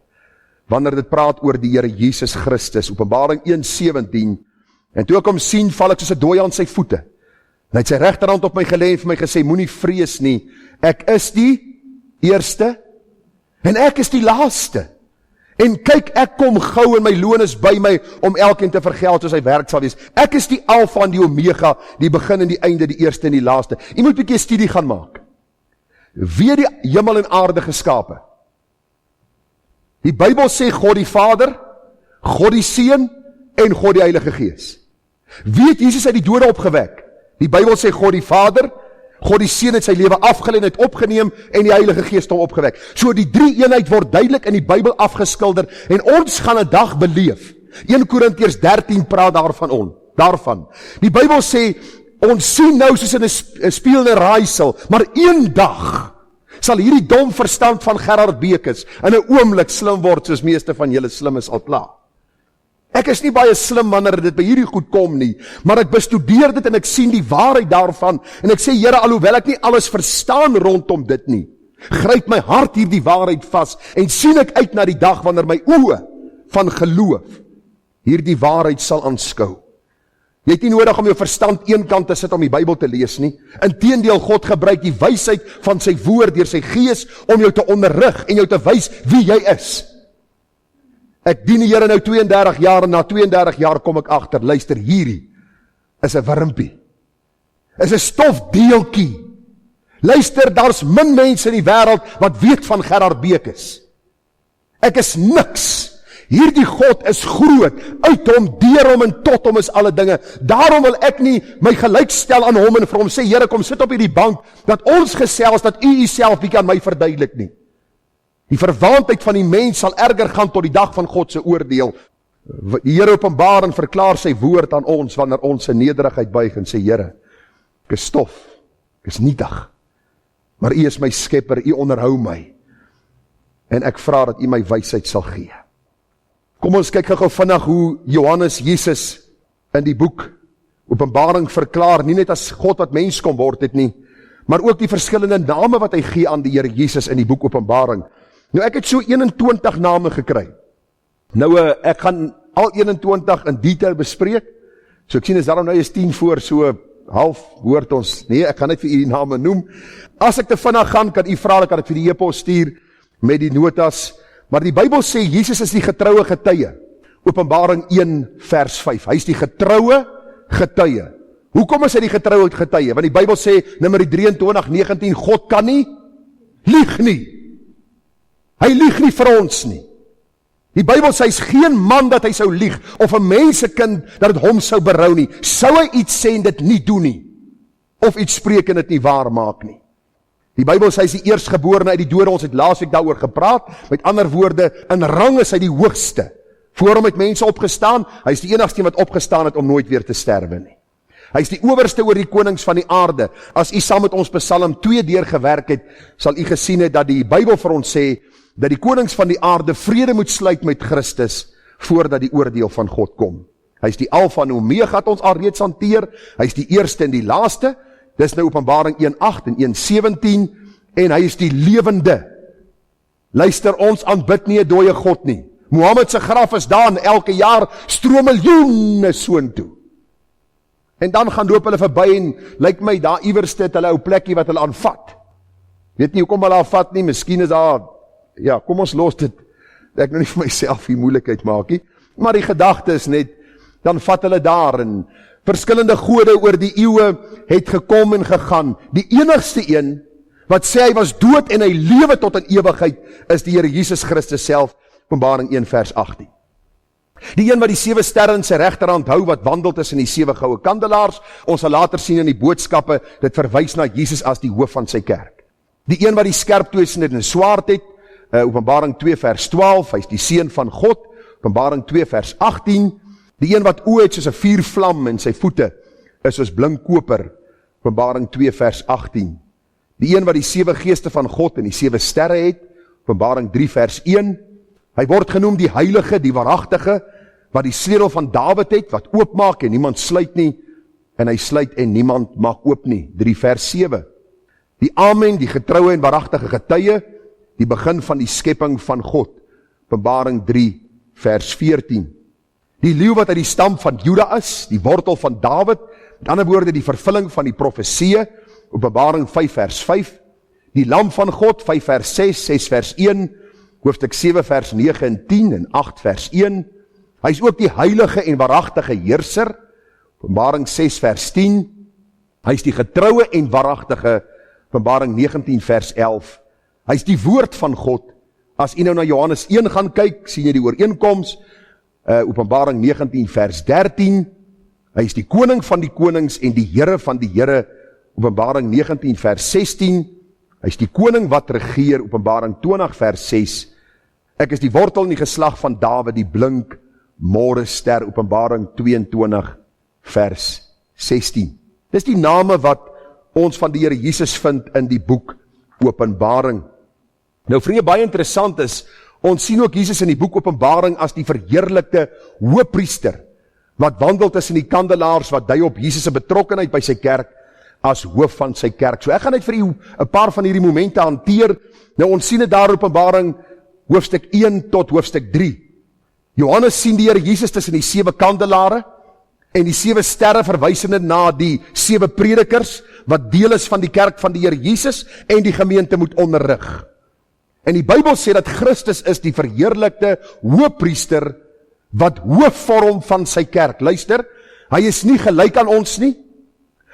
Speaker 1: wanneer dit praat oor die Here Jesus Christus, Openbaring 1:17, en toe ek hom sien, val ek soos 'n dooie aan sy voete, en hy het sy regterhand op my gelê en vir my gesê, moenie vrees nie, ek is die eerste, en ek is die laaste, en kyk, ek kom gou en my loon is by my, om elkeen te vergeld soos hy werk sal wees, ek is die Alfa en die Omega, die begin en die einde, die eerste en die laaste. Jy moet 'n bietjie studie gaan maak. Wie het die hemel en aarde geskape? Die Bybel sê God die Vader, God die Seun en God die Heilige Gees. Wie het Jesus uit die dode opgewek? Die Bybel sê God die Vader, God die Seun het sy lewe afgelê en het opgeneem en die Heilige Gees het hom opgewek. So die drie eenheid word duidelik in die Bybel afgeskilder en ons gaan 'n dag beleef. 1 Korintiërs 13 praat daarvan. Die Bybel sê ons sien nou soos in 'n spieelende raaisel, maar een dag sal hierdie dom verstand van Gerard Bekes in 'n oomblik slim word soos meeste van julle slim is al klaar. Ek is nie baie slim wanneer dit by hierdie goed kom nie, maar ek bestudeer dit en ek sien die waarheid daarvan en ek sê Here, alhoewel ek nie alles verstaan rondom dit nie, gryp my hart hierdie waarheid vas en sien ek uit na die dag wanneer my oë van geloof hierdie waarheid sal aanskou. Jy het nie nodig om jou verstand eenkant te sit om die Bybel te lees nie. Inteendeel, God gebruik die wysheid van sy woord deur sy Gees om jou te onderrig en jou te wys wie jy is. Ek dien die Here nou 32 jaar en na 32 jaar kom ek agter, luister, hierdie is 'n wurmpie. Is 'n stofdeeltjie. Luister, daar's min mense in die wêreld wat weet van Gerard Bekes. Ek is niks. Hierdie God is groot, uit hom, deur hom en tot hom is alle dinge. Daarom wil ek nie my gelyk stel aan hom en vir hom sê, Here, kom sit op hierdie bank, dat ons gesels, dat u self bietjie aan my verduidelik nie. Die verwaandheid van die mens sal erger gaan tot die dag van God se oordeel. Die Here openbaar en verklaar sy woord aan ons, wanneer ons se nederigheid buig en sê, Here, ek is stof, ek is nietig, maar u is my skepper, u onderhou my, en ek vra dat u my wysheid sal gee. Kom ons kyk gou vinnig hoe Johannes Jesus in die boek Openbaring verklaar, nie net as God wat mens kom word het nie, maar ook die verskillende name wat hy gee aan die Here Jesus in die boek Openbaring. Nou ek het so 21 name gekry. Nou ek gaan al 21 in detail bespreek. So ek sien is daarom nou is 10 voor, so half hoort ons. Nee, ek gaan net vir u die name noem. As ek te vinnig gaan, kan u vra, kan ek vir die e-pos stuur met die notas. Maar die Bybel sê, Jesus is die getroue getuie. Openbaring 1 vers 5. Hy is die getroue getuie. Hoekom is hy die getroue getuie? Want die Bybel sê, Numeri 23:19, God kan nie lieg nie. Hy lieg nie vir ons nie. Die Bybel sê, hy is geen man dat hy sou lieg, of 'n mensekind dat het hom sou berou nie. Sou hy iets sê en dit nie doen nie, of iets spreek en dit nie waar maak nie. Die Bybel sê, hy is die eerstgeborene uit die dode, ons het laasweek daaroor gepraat, met ander woorde, in rang is hy die hoogste. Voor hom het mense opgestaan, hy is die enigste wat opgestaan het om nooit weer te sterwe nie. Hy is die owerste oor die konings van die aarde. As u saam met ons Psalm 2 deurgewerk het, sal u gesien het dat die Bybel vir ons sê, dat die konings van die aarde vrede moet sluit met Christus, voordat die oordeel van God kom. Hy is die Alfa en Omega wat ons al reeds hanteer, hy is die eerste en die laaste, dis nou Openbaring 1:8 en 1:17, en hy is die lewende. Luister, ons aanbid nie 'n dooie God nie. Mohammed se graf is daar en elke jaar stroom miljoene soontoe. En dan gaan loop hulle verby en lyk my daar iewers het hulle 'n plekkie wat hulle aanvat. Weet nie hoekom hulle aanvat nie, miskien is daar, ja, kom ons los dit, ek nou nie vir myself die moeilikheid maak nie, maar die gedagte is net, dan vat hulle daar en verskillende gode oor die eeue het gekom en gegaan. Die enigste een wat sê hy was dood en hy lewe tot in ewigheid is die Here Jesus Christus self, Openbaring 1 vers 18. Die een wat die 7 sterre in sy regterhand hou, wat wandel tussen die 7 goue kandelaars, ons sal later sien in die boodskappe, dit verwys na Jesus as die hoof van sy kerk. Die een wat die skerp tweesnydende swaard het, Openbaring 2 vers 12, hy is die seun van God, Openbaring 2 vers 18, Die een wat oë het soos 'n vuurvlam en sy voete is soos blink koper, Openbaring 2 vers 18. Die een wat die 7 geeste van God en die 7 sterre het, Openbaring 3 vers 1. Hy word genoem die heilige, die waaragtige, wat die sleutel van Dawid het, wat oopmaak en niemand sluit nie, en hy sluit en niemand maak oop nie, 3 vers 7. Die Amen, die getroue en waaragtige getuie, die begin van die skepping van God, Openbaring 3 vers 14. Die leeu wat uit die stam van Juda is, die wortel van Dawid, met ander woorde die vervulling van die profeseë, Openbaring 5 vers 5, die lam van God, 5 vers 6, 6 vers 1, hoofstuk 7 vers 9 en 10 en 8 vers 1, hy is ook die heilige en waaragtige heerser, Openbaring 6 vers 10, hy is die getroue en waaragtige, Openbaring 19 vers 11, hy is die woord van God. As jy nou na Johannes 1 gaan kyk, sien jy die ooreenkoms, Openbaring 19 vers 13, hy is die koning van die konings en die Here van die Here, Openbaring 19 vers 16, hy is die koning wat regeer, Openbaring 20 vers 6, ek is die wortel in die geslag van Dawid, die blink morgenster, Openbaring 22 vers 16. Dis die name wat ons van die Here Jesus vind in die boek Openbaring. Nou vriende, baie interessant is, ons sien ook Jesus in die boek Openbaring as die verheerlikte hoëpriester, wat wandel tussen die kandelaars, wat dui op Jesus se betrokkenheid by sy kerk, as hoof van sy kerk. So ek gaan net vir u 'n paar van hierdie momente hanteer. Nou ons sien dit daar Openbaring hoofstuk 1 tot hoofstuk 3. Johannes sien die Here Jesus tussen die 7 kandelare, en die 7 sterre verwysende na die 7 predikers, wat deel is van die kerk van die Here Jesus, en die gemeente moet onderrig. En die Bybel sê dat Christus is die verheerlikte hoëpriester, wat hoof vorm van sy kerk. Luister, hy is nie gelyk aan ons nie,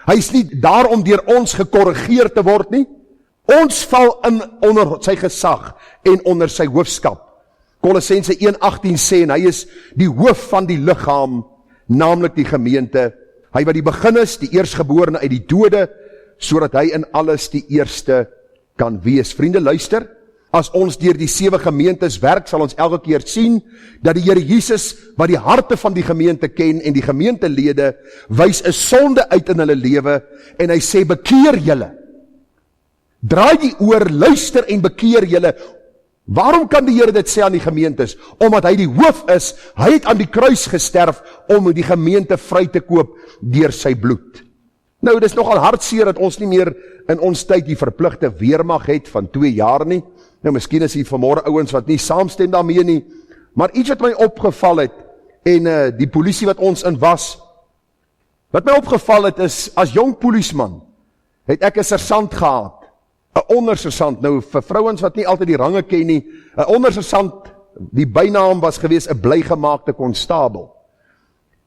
Speaker 1: hy is nie daar om deur ons gekorrigeer te word nie, ons val in onder sy gesag en onder sy hoofskap. Kolossense 1:18 sê, en hy is die hoof van die liggaam, naamlik die gemeente, hy wat die begin is, die eerstgeborene uit die dode, sodat hy in alles die eerste kan wees. Vriende, luister, as ons deur die 7 gemeentes werk, sal ons elke keer sien, dat die Here Jesus, wat die harte van die gemeente ken, en die gemeentelede, wys 'n sonde uit in hulle lewe, en hy sê, bekeer julle. Draai die oor, luister en bekeer julle. Waarom kan die Here dit sê aan die gemeentes? Omdat hy die hoof is, hy het aan die kruis gesterf, om die gemeente vry te koop, deur sy bloed. Nou, dit is nogal hartseer, dat ons nie meer in ons tyd die verpligte weermag het, van 2 jaar nie. Nou, miskien is hier vanmorgen ouens wat nie saamstem daarmee nie, maar iets wat my opgeval het, en die polisie wat ons in was, wat my opgeval het is, as jong polisman, het ek 'n sersant gehad, 'n ondersersant, nou vir vrouens wat nie altyd die range ken nie, 'n ondersersant, die bynaam was gewees 'n blygemaakte konstabel.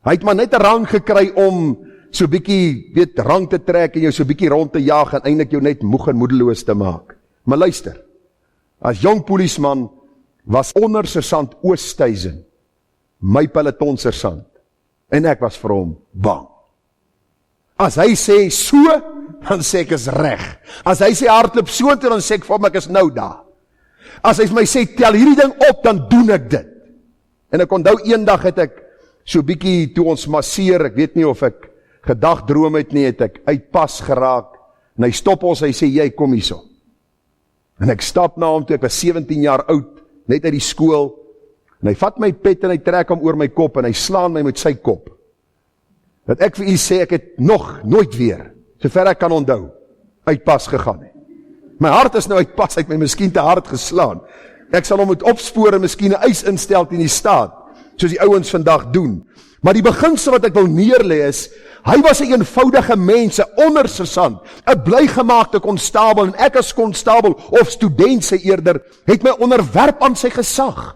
Speaker 1: Hy het maar net 'n rang gekry om so bietjie, rang te trek en jou so bietjie rond te jaag en eintlik jou net moeg en moedeloos te maak. Maar luister, as jong polisman was ondersersant Oosthuizen my pelotonsersant, en ek was vir hom bang. As hy sê so, dan sê ek is reg. As hy sê hardloop so toe, dan sê ek vir hom ek is nou daar. As hy vir my sê tel hierdie ding op, dan doen ek dit. En ek onthou eendag het ek so bietjie toe ons masseer, ek weet nie of ek gedagdroom het nie, het ek uit pas geraak, en hy stop ons, hy sê jy kom hierso. En ek stap na hom toe, ek was 17 jaar oud, net uit die skool, en hy vat my pet en hy trek hom oor my kop, en hy slaan my met sy kop. Dat ek vir u sê, ek het nog nooit weer, sover ek kan onthou, uit pas gegaan het. My hart is nou uit pas, hy het my miskien te hard geslaan. Ek sal hom moet opspoor en miskien 'n eis instel teen die staat, soos die ouens vandag doen. Maar die beginsel wat ek wil neerlê is, hy was 'n eenvoudige mens, 'n ondersersant, 'n blygemaakte konstabel, en ek as konstabel, of student sê eerder, het my onderwerp aan sy gesag.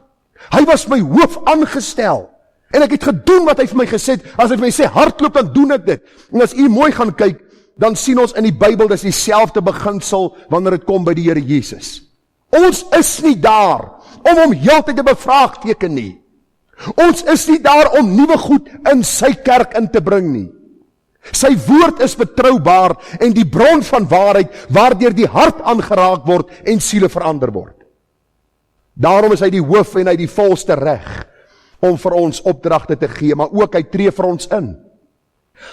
Speaker 1: Hy was my hoof aangestel, en ek het gedoen wat hy vir my gesê het. As hy vir my sê hardloop, dan doen ek dit. En as u mooi gaan kyk, dan sien ons in die Bybel, dis dieselfde beginsel, wanneer dit kom by die Here Jesus. Ons is nie daar, om hom heeltyd te bevraagteken nie. Ons is nie daar om nuwe goed in sy kerk in te bring nie. Sy woord is betroubaar en die bron van waarheid, waardeur die hart aangeraak word en siele verander word. Daarom is hy die hoof en hy die volste reg. om vir ons opdragte te gee, maar ook hy tree vir ons in.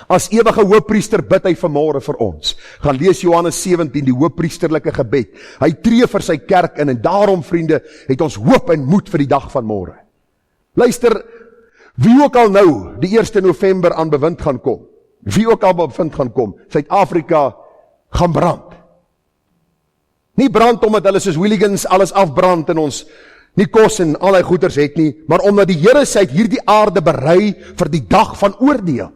Speaker 1: As ewige hoëpriester bid hy vanmôre vir ons. Gaan lees Johannes 17, die hoëpriesterlike gebed. Hy tree vir sy kerk in, en daarom, vriende, het ons hoop en moed vir die dag van môre. Luister, wie ook al nou die 1 November aan bewind gaan kom, wie ook al bevind gaan kom, Suid-Afrika gaan brand. Nie brand omdat hulle soos hooligans alles afbrand en ons nie kos en al die goeders het nie, maar omdat die Here sê het hierdie aarde berei vir die dag van oordeel.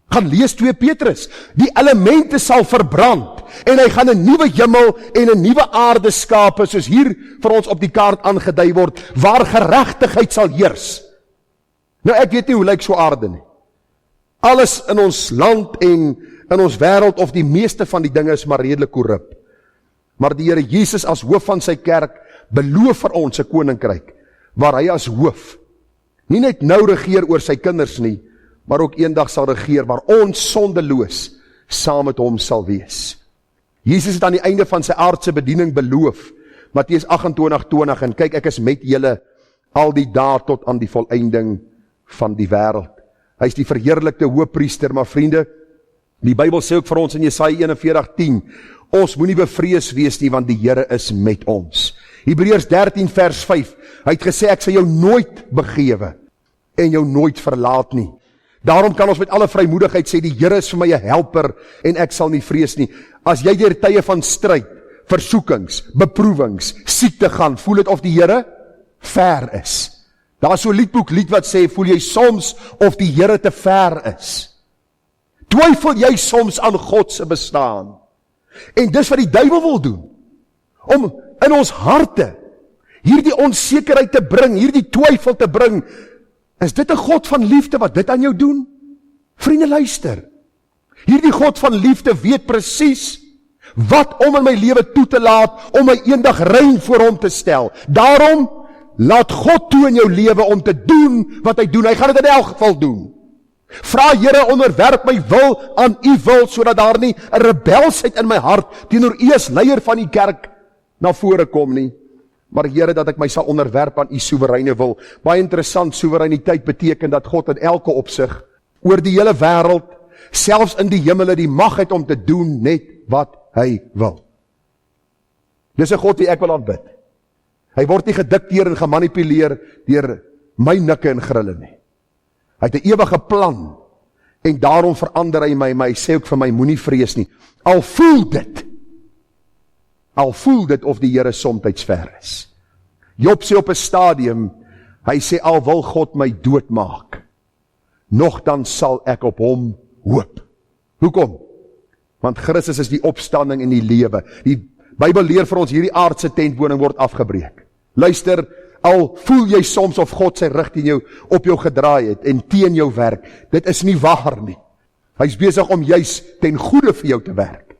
Speaker 1: Gaan lees 2 Petrus, die elemente sal verbrand, en hy gaan 'n nuwe hemel en 'n nuwe aarde skape, soos hier vir ons op die kaart aangedui word, waar geregtigheid sal heers. Nou ek weet nie hoe lyk so aarde nie. Alles in ons land en in ons wêreld, of die meeste van die dinge is maar redelik korrup. Maar die Here Jesus as hoof van sy kerk beloof vir ons 'n koninkryk, waar hy as hoof nie net nou regeer oor sy kinders nie, maar ook eendag sal regeer, waar ons sondeloos saam met hom sal wees. Jesus het aan die einde van sy aardse bediening beloof, Matteus 28:20, en kyk, ek is met julle al die dae tot aan die volëinding van die wêreld. Hy is die verheerlikte hoëpriester, maar vriende, die Bybel sê ook vir ons in Jesaja 41:10, ons moenie bevrees wees nie, want die Here is met ons. Hebreërs 13 vers 5, hy het gesê, ek sal jou nooit begewe en jou nooit verlaat nie. Daarom kan ons met alle vrymoedigheid sê, die Here is vir my 'n helper en ek sal nie vrees nie. As jy deur tye van stryd, versoekings, beproewings, siekte gaan, voel dit of die Here ver is. Daar is so 'n lied wat sê, voel jy soms of die Here te ver is? Twyfel jy soms aan God se bestaan? En dis wat die duiwel wil doen, om in ons harte hierdie onsekerheid te bring, hierdie twyfel te bring. Is dit 'n God van liefde wat dit aan jou doen? Vriende, luister. Hierdie God van liefde weet presies wat om in my lewe toe te laat, om my eendag rein voor hom te stel. Daarom, laat God toe in jou lewe om te doen wat hy doen. Hy gaan dit in elk geval doen. Vra, Here, onderwerp my wil aan u wil, sodat daar nie 'n rebelsheid in my hart teenoor u as leier van die kerk na vore kom nie. Maar Here, dat ek my sal onderwerp aan u soewereine wil. Baie interessant, soewereiniteit beteken dat God in elke opsig, oor die hele wêreld, selfs in die hemele, die mag het om te doen net wat hy wil. Dis 'n God wie ek wil aanbid. Hy word nie gedikteer en gemanipuleer deur my nikke en grille nie. Hy het 'n ewige plan, en daarom verander hy my, maar hy sê ook vir my, moenie vrees nie. Al voel dit of die Here somtyds ver is. Job sê op 'n stadium, hy sê, al wil God my doodmaak, nogdan sal ek op hom hoop. Hoekom? Want Christus is die opstanding en die lewe. Die Bybel leer vir ons, hierdie aardse tentwoning word afgebreek. Luister, al voel jy soms of God sy rug teen jou op jou gedraai het en teen jou werk, dit is nie waar nie. Hy is besig om juis ten goeie vir jou te werk,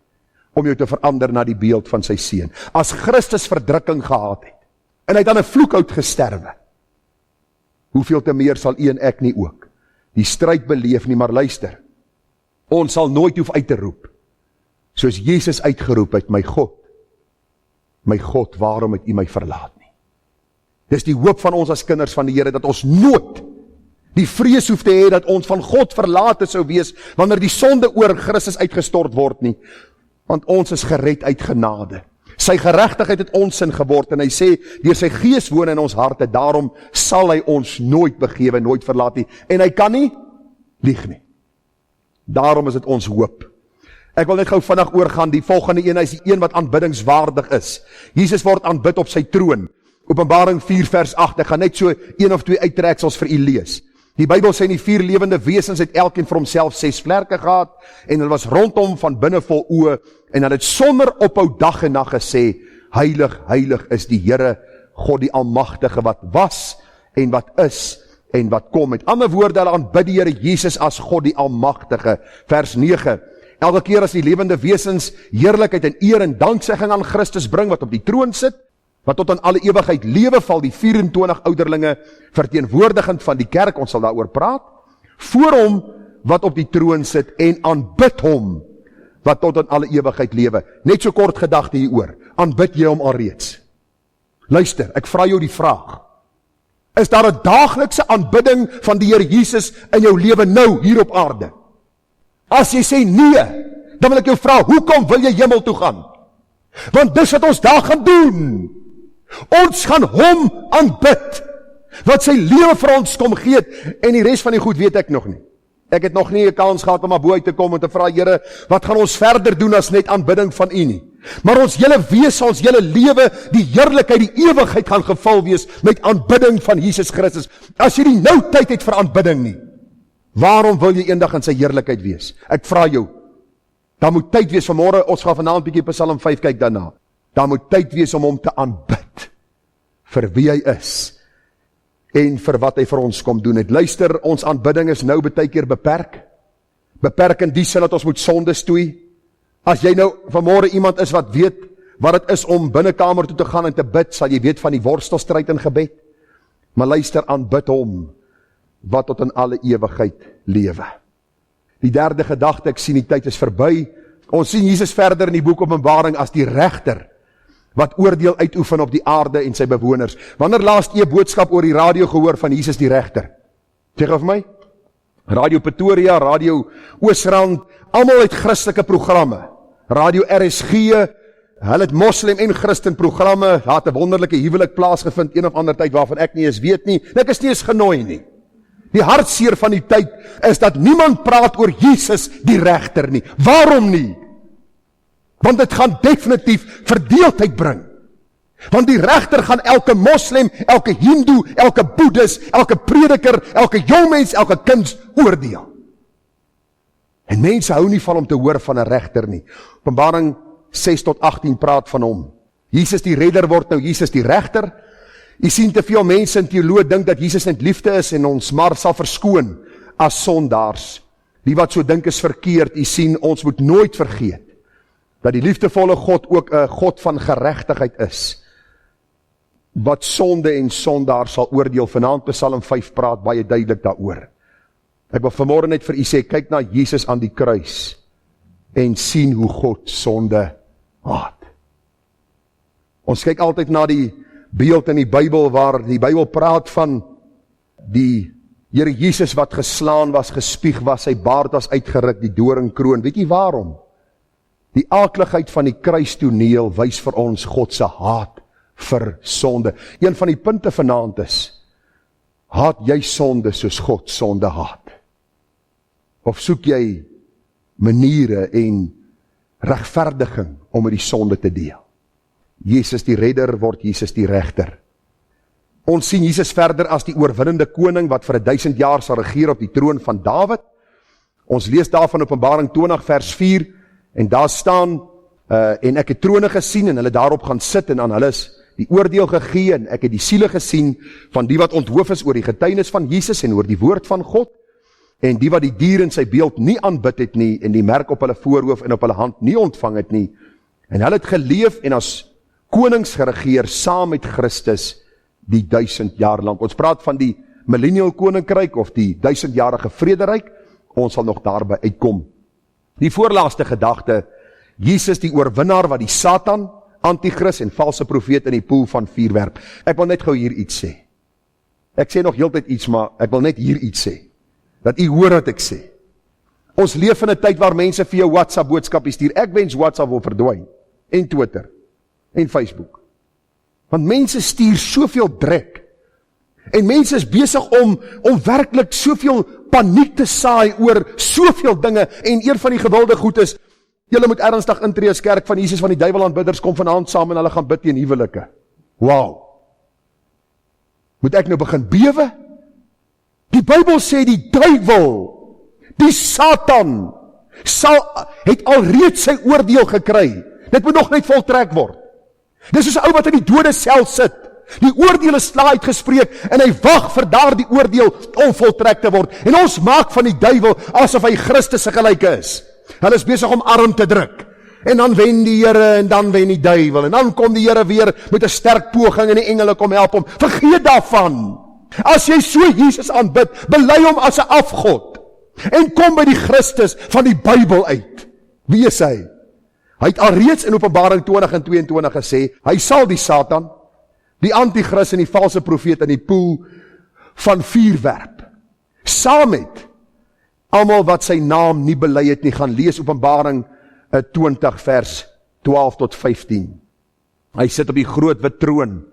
Speaker 1: om jou te verander na die beeld van sy seun. As Christus verdrukking gehad het, en hy het aan 'n vloekhout gesterwe, hoeveel te meer sal u en ek nie ook die stryd beleef nie. Maar luister, ons sal nooit hoef uit te roep, soos Jesus uitgeroep het, my God, waarom het u my verlaat nie? Dis die hoop van ons as kinders van die Here, dat ons nooit die vrees hoef te hê dat ons van God verlate sou wees, wanneer die sonde oor Christus uitgestort word nie, want ons is gered uit genade. Sy geregtigheid het ons sin geword, en hy sê, deur sy gees woon in ons harte, daarom sal hy ons nooit begewe, nooit verlaat nie, en hy kan nie lieg nie. Daarom is dit ons hoop. Ek wil net gou vinnig oorgaan, die volgende een, hy is die een wat aanbiddingswaardig is. Jesus word aanbid op sy troon. Openbaring 4 vers 8, ek gaan net so 1 of 2 uittreksels vir u lees. Die Bybel sê, die 4 lewende wesens het elkeen vir homself 6 vlerke gehad, en hulle was rondom van binne vol oë, en hulle het sonder ophou dag en nag gesê, heilig, heilig is die Here, God die Almagtige, wat was, en wat is, en wat kom. Met ander woorde, hulle aanbid die Here Jesus as God die Almagtige. Vers 9, elke keer as die lewende wesens heerlikheid en eer en danksegging aan Christus bring, wat op die troon sit, wat tot aan alle ewigheid lewe, val die 24 ouderlinge verteenwoordigend van die kerk, ons sal daaroor praat, voor hom wat op die troon sit, en aanbid hom wat tot aan alle ewigheid lewe. Net so kort gedagte hieroor, aanbid jy hom alreeds? Luister, ek vra jou die vraag, Is daar 'n daaglikse aanbidding van die Here Jesus in jou lewe nou, hier op aarde? As jy sê nee, dan wil ek jou vra, hoekom wil jy hemel toe gaan? Want dis wat ons daar gaan doen. Ons gaan hom aanbid, wat sy lewe vir ons kom gee het, en die res van die goed weet ek nog nie. Ek het nog nie 'n kans gehad om maar bo uit te kom en te vra, Here, wat gaan ons verder doen as net aanbidding van U nie? Maar ons hele wese, ons hele lewe, die heerlikheid, die ewigheid gaan gevul wees met aanbidding van Jesus Christus. As jy nie nou tyd het vir aanbidding nie, waarom wil jy eendag in sy heerlikheid wees? Ek vra jou, daar moet tyd wees. Vanmôre, ons gaan vanaand bietjie Psalm 5 kyk daarna. Daar moet tyd wees om hom te aanbid vir wie hy is en vir wat hy vir ons kom doen het. Luister, ons aanbidding is nou baie keer beperk. Beperk in die sin dat ons moet sonde stoei. As jy nou vanmôre iemand is wat weet wat dit is om binnekamer toe te gaan en te bid, sal jy weet van die worstelstryd in gebed. Maar luister, aanbid hom wat tot in alle ewigheid lewe. Die derde gedagte, ek sien die tyd is verby. Ons sien Jesus verder in die boek Openbaring as die regter wat oordeel uitoefen op die aarde en sy bewoners. Wanneer laas jy 'n boodskap oor die radio gehoor van Jesus die regter? Sê gou vir my. Radio Pretoria, Radio Oosrand, almal het Christelike programme. Radio RSG, hulle het moslim en Christen programme. Daar het 'n wonderlike huwelik plaasgevind een of ander tyd waarvan ek nie eens weet nie. Ek is nie eens genooi nie. Die hartseer van die tyd is dat niemand praat oor Jesus die regter nie. Waarom nie? Want dit gaan definitief verdeeldheid bring. Want die regter gaan elke moslim, elke hindoe, elke boeddhis, elke prediker, elke jongmens, elke kind oordeel. En mense hou nie van om te hoor van 'n regter nie. Openbaring 6 tot 18 praat van hom. Jesus die redder word nou Jesus die regter. Jy sien te veel mense in teoloë dink dat Jesus net liefde is en ons maar sal verskoon as sondaars. Die wat so dink is verkeerd. Jy sien, ons moet nooit vergeet dat die liefdevolle God ook 'n God van geregtigheid is, wat sonde en sondaar sal oordeel. Vanaand Psalm 5 praat baie duidelik daaroor. Ek wil vanmôre net vir u sê, kyk na Jesus aan die kruis en sien hoe God sonde haat. Ons kyk altyd na die beeld in die Bybel waar die Bybel praat van die Here Jesus wat geslaan was, gespieg was, sy baard was uitgeruk, die doringkroon. Weet jy waarom? Die aakligheid van die kruistoneel wys vir ons God se haat vir sonde. Een van die punte vanaand is, haat jy sonde soos God sonde haat? Of soek jy maniere en regverdiging om met die sonde te deel? Jesus die redder word Jesus die regter. Ons sien Jesus verder as die oorwinnende koning wat vir 1000 jaar sal regeer op die troon van Dawid. Ons lees daarvan Openbaring 20 vers 4 en daar staan, en ek het trone gesien en hulle daarop gaan sit en aan hulle is die oordeel gegee en ek het die siele gesien van die wat onthoof is oor die getuienis van Jesus en oor die woord van God en die wat die dier in sy beeld nie aanbid het nie en die merk op hulle voorhoof en op hulle hand nie ontvang het nie. En hulle het geleef en as konings geregeer saam met Christus die 1000 jaar lang. Ons praat van die millennial koninkryk of die 1000-jarige vrederyk. Ons sal nog daarby uitkom. Die voorlaaste gedagte, Jesus die oorwinnaar wat die Satan, Antichrist en valse profeet in die poel van vuur werp. Ek wil net gou hier iets sê. Ek sê nog heeltyd iets, maar ek wil net hier iets sê. Dat u hoor wat ek sê. Ons leef in 'n tyd waar mense vir jou WhatsApp boodskappe stuur. Ek wens WhatsApp wil verdwyn. En Twitter. En Facebook. Want mense stuur soveel drek. En mense is besig om werklik soveel paniek te saai oor soveel dinge. En een van die gewilde goed is, julle moet ernstig intree as kerk van Jesus van die duiwelaanbidders kom vanaand saam en hulle gaan bid teen huwelike. Wow. Moet ek nou begin bewe? Die Bybel sê die duiwel, die Satan, het alreeds sy oordeel gekry. Dit moet nog net voltrek word. Dis soos 'n ou wat in die dode sel sit. Die oordeel is klaar uitgespreek en hy wag vir daardie oordeel om voltrek te word. En ons maak van die duiwel asof hy Christus se gelyke is. Hulle is besig om arm te druk. En dan wen die Here en dan wen die duiwel. En dan kom die Here weer met 'n sterk poging en die engele kom help hom. Vergeet daarvan. As jy so Jesus aanbid, bely hom as 'n afgod. En kom by die Christus van die Bybel uit. Wie is hy? Hy het alreeds in Openbaring 20 en 22 gesê, hy sal die Satan, die Antichrist en die valse profeet in die poel van vuurwerp, saam met almal wat sy naam nie bely het nie. Gaan lees Openbaring 20 vers 12 tot 15. Hy sit op die groot wit troon,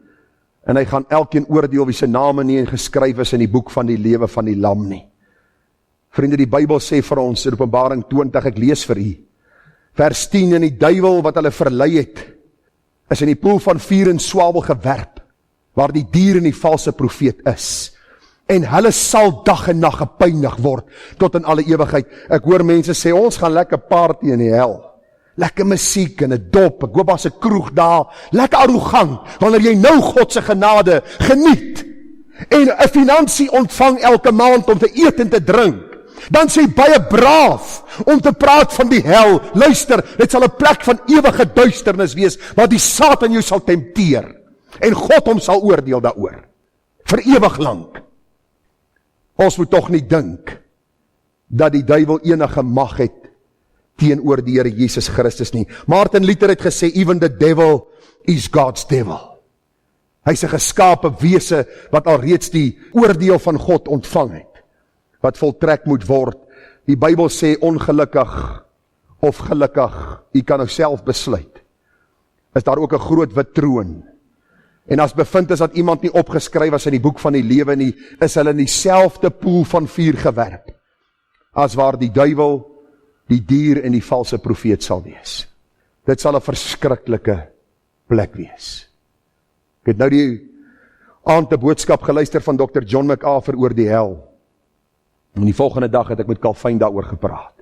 Speaker 1: en hy gaan elkeen oordeel wie sy name nie geskryf is in die boek van die lewe van die lam nie. Vriende, die Bybel sê vir ons in Openbaring 20, ek lees vir u, vers 10, en die duiwel wat hulle verlei het, is in die poel van vuur en swavel gewerp, waar die dier en die valse profeet is. En hulle sal dag en nag gepynig word, tot in alle ewigheid. Ek hoor mense sê, ons gaan lekker party in die hel. Lekker musiek en 'n dop, ek hoop as 'n kroeg daar, lekker arrogant, wanneer jy nou God se genade geniet, en 'n finansie ontvang elke maand om te eet en te drink, dan sê baie braaf om te praat van die hel. Luister, dit sal 'n plek van ewige duisternis wees, waar die Satan jou sal tempteer, en God hom sal oordeel daaroor, vir ewig lank. Ons moet tog nie dink, dat die duiwel enige mag het, teenoor die Here Jesus Christus nie. Martin Luther het gesê, even the devil is God's devil. Hy is 'n geskape wese, wat alreeds die oordeel van God ontvang het, wat voltrek moet word. Die Bybel sê, ongelukkig, of gelukkig, u kan nou self besluit, is daar ook 'n groot wit troon, en as bevind is dat iemand nie opgeskryf was in die boek van die lewe nie, is hulle in dieselfde poel van vuur gewerp, as waar die duiwel, die dier en die valse profeet sal wees. Dit sal 'n verskriklike plek wees. Ek het nou die aand 'n boodskap geluister van Dr. John MacArthur oor die hel. En die volgende dag het ek met Calvin daaroor gepraat.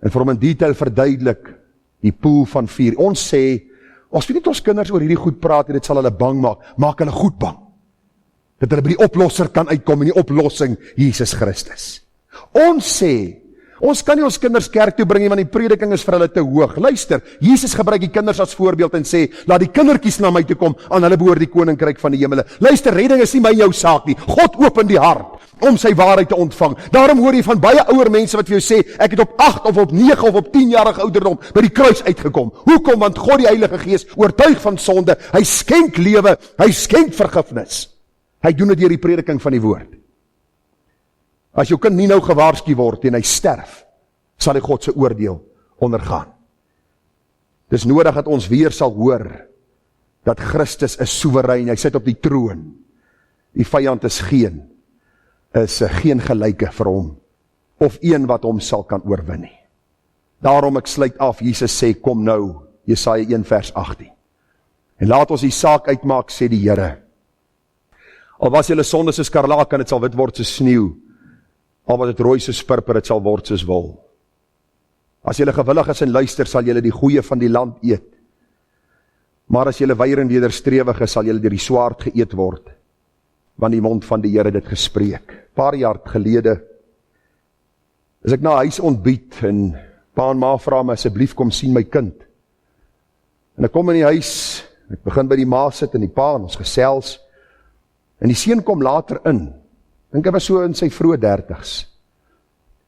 Speaker 1: En vir hom in detail verduidelik die poel van vuur. Ons sê, ons weet nie ons kinders oor hierdie goed praat en dit sal hulle bang maak hulle goed bang. Dat hulle by die oplosser kan uitkom en die oplossing Jesus Christus. Ons sê, ons kan nie ons kinders kerk toe bring nie, want die prediking is vir hulle te hoog. Luister, Jesus gebruik die kinders as voorbeeld en sê, laat die kindertjies na my toe kom, aan hulle behoort die koninkryk van die hemele. Luister, redding is nie my jou saak nie. God open die hart om sy waarheid te ontvang. Daarom hoor jy van baie ouer mense wat vir jou sê, ek het op 8 of op 9 of op 10 jarige ouderdom by die kruis uitgekom. Hoekom? Want God die Heilige Gees oortuig van sonde, hy skenk lewe, hy skenk vergifnis. Hy doen dit deur die prediking van die woord. As jou kind nie nou gewaarsku word en hy sterf, sal hy God se oordeel ondergaan. Dis nodig dat ons weer sal hoor, dat Christus is soewerein, hy sit op die troon, die vyand is geen gelyke vir hom, of een wat hom sal kan oorwin nie. Daarom ek sluit af, Jesus sê, kom nou, Jesaja 1 vers 18. En laat ons die saak uitmaak, sê die Here. Al was julle sonde soos skarlaken, dit sal wit word soos sneeu. Al wat het rooi soos purper, dit sal word soos wol. As julle gewillig is en luister, sal julle die goeie van die land eet. Maar as julle weier en wederstrewig is, sal julle deur die swaard geëet word. Want die mond van die Here het dit gespreek. Paar jaar gelede is ek na huis ontbied en pa en ma vra my, asseblief kom sien my kind. En ek kom in die huis, ek begin by die ma sit en die pa en ons gesels. En die seun kom later in. Dink hy was so in sy vroeë 30's.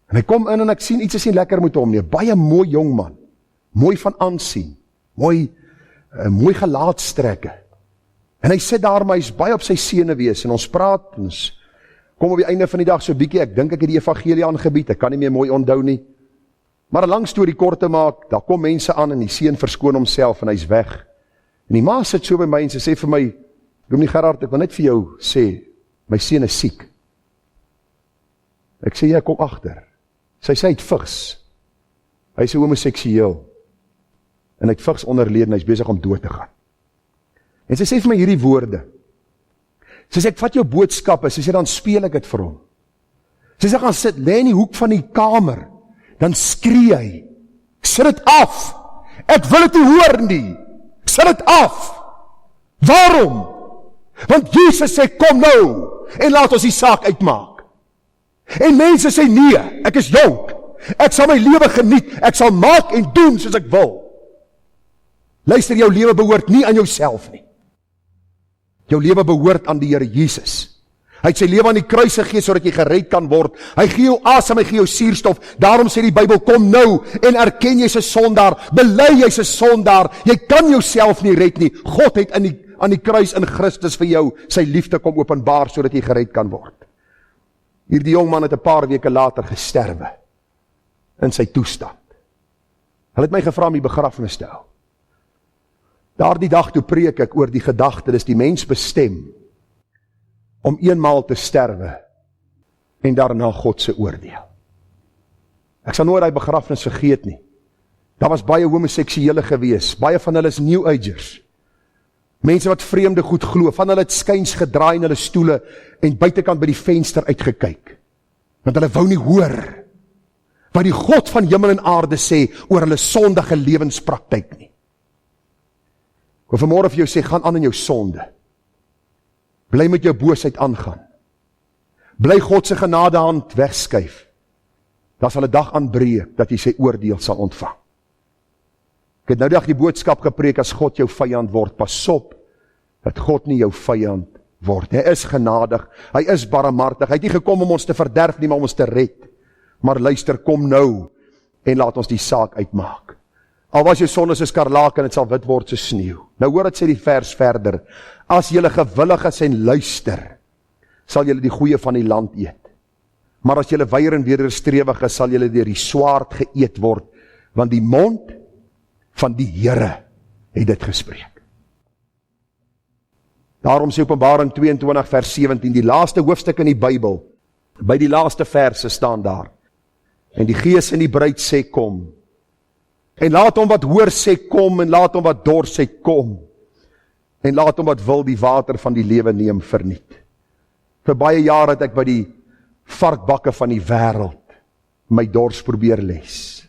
Speaker 1: En hy kom in en ek sien iets is nie lekker met hom nie. Baie mooi jong man, mooi van aansien, mooi gelaatstrekke. En hy sit daar, maar hy's baie op sy senuwees en ons praat, en ons kom op die einde van die dag so bietjie, ek dink ek het die evangelie aangebied, ek kan nie meer mooi onthou nie. Maar 'n lang storie kort te maak, daar kom mense aan en die seun verskoon homself en hy's weg. En die ma sit so by my en sy sê vir my, Dominee Gerard, ek wil net vir jou sê, my seun is siek. Ek sê, ja, kom agter. Sy sê, hy het vigs. Hy is homoseksueel. En hy het vigs onderlede en hy is besig om dood te gaan. En sy sê vir my hierdie woorde. Sy sê, ek vat jou boodskappe, sy sê, dan speel ek het vir hom. Sy sê, gaan sit, lê in die hoek van die kamer, dan skree hy, sit het af, ek wil het nie hoor nie, sit het af. Waarom? Want Jesus sê, kom nou, en laat ons die saak uitmaak. En mense sê, nee, ek is jonk, ek sal my lewe geniet, ek sal maak en doen soos ek wil. Luister, jou lewe behoort nie aan jouself nie. Jou lewe behoort aan die Here Jesus. Hy het sy lewe aan die kruis gegee sodat jy gered kan word. Hy gee jou asem, hy gee jou suurstof. Daarom sê die Bybel, kom nou en erken jy's 'n sondaar, bely jy's 'n sondaar. Jy kan jouself nie red nie. God het aan die kruis in Christus vir jou sy liefde kom openbaar sodat jy gered kan word. Hierdie jong man het 'n paar weke later gesterwe in sy toestand. Hulle het my gevra om die begrafnis te hou. Daardie dag toe preek ek oor die gedagte, dis die mens bestem om eenmaal te sterwe en daarna God se oordeel. Ek sal nooit daai begrafnis vergeet nie. Daar was baie homoseksuele gewees, baie van hulle is New Agers. Mense wat vreemde goed glo, van hulle het skuins gedraai in hulle stoele en buitekant by die venster uitgekyk. Want hulle wou nie hoor wat die God van hemel en aarde sê oor hulle sondige lewenspraktyk nie. Ek wil vanmôre vir jou sê, gaan aan in jou sonde. Bly met jou boosheid aangaan. Bly God se genadehand wegskuif. Daar sal 'n dag aanbreek dat jy sy oordeel sal ontvang. Ek het nou die boodskap gepreek, as God jou vyand word, pas op dat God nie jou vyand word. Hy is genadig, hy is barmhartig. Hy het nie gekom om ons te verderf nie, maar om ons te red. Maar luister, kom nou en laat ons die saak uitmaak. Al was jou sonde soos skarlaken, dit sal wit word soos sneeu. Nou hoor dit sê die vers verder, as julle gewillig is en luister, sal julle die goeie van die land eet. Maar as julle weier en wederstrewig is, sal julle deur die swaard geëet word, want die mond van die Here het dit gespreek. Daarom sê Openbaring 22 vers 17, die laaste hoofstuk in die Bybel, by die laaste verse staan daar, en die Gees en die bruid sê kom, en laat hom wat hoor sê kom, en laat hom wat dors sê kom, en laat hom wat wil die water van die lewe neem verniet. Vir baie jare het ek by die varkbakke van die wêreld my dors probeer les.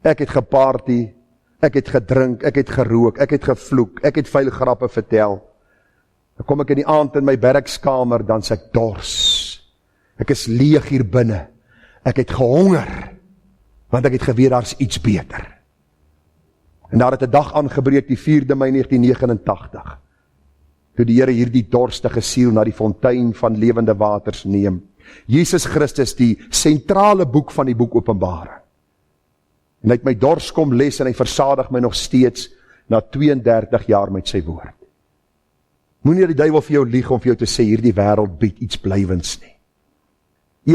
Speaker 1: Ek het geparty, ek het gedrink, ek het gerook, ek het gevloek, ek het vuil grappe vertel. Dan kom ek in die aand in my werkskamer, dan sê ek dors. Ek is leeg hier binne. Ek het gehonger, want ek het geweet daar's iets beter. En daar het 'n dag aangebreek, die 4de Mei 1989, toe die Here hierdie dorstige siel na die fontein van lewende waters neem. Jesus Christus, die sentrale boek van die boek Openbaring. En hy het my dors kom les en hy versadig my nog steeds na 32 jaar met sy woord. Moenie die duiwel vir jou lieg om vir jou te sê hierdie wêreld bied iets blywends nie.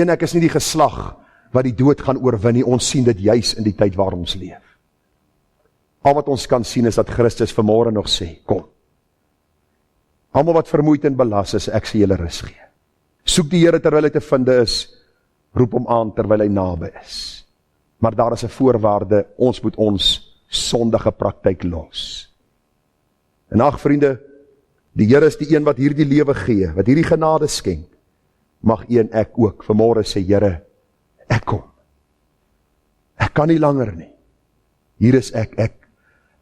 Speaker 1: Ek is nie die geslag wat die dood gaan oorwin nie, ons sien dit juis in die tyd waar ons leef. Al wat ons kan sien is dat Christus vanmôre nog sê, kom. Almal wat vermoeid en belas is, ek sal julle rus gee. Soek die Here terwyl hy te vind is, roep hom aan terwyl hy naby is. Maar daar is 'n voorwaarde, ons moet ons sondige praktyk los. En ag vriende, die Here is die een wat hierdie lewe gee, wat hierdie genade skenk. Mag u en ek ook vanmôre sê, Here, ek kom. Ek kan nie langer nie. Hier is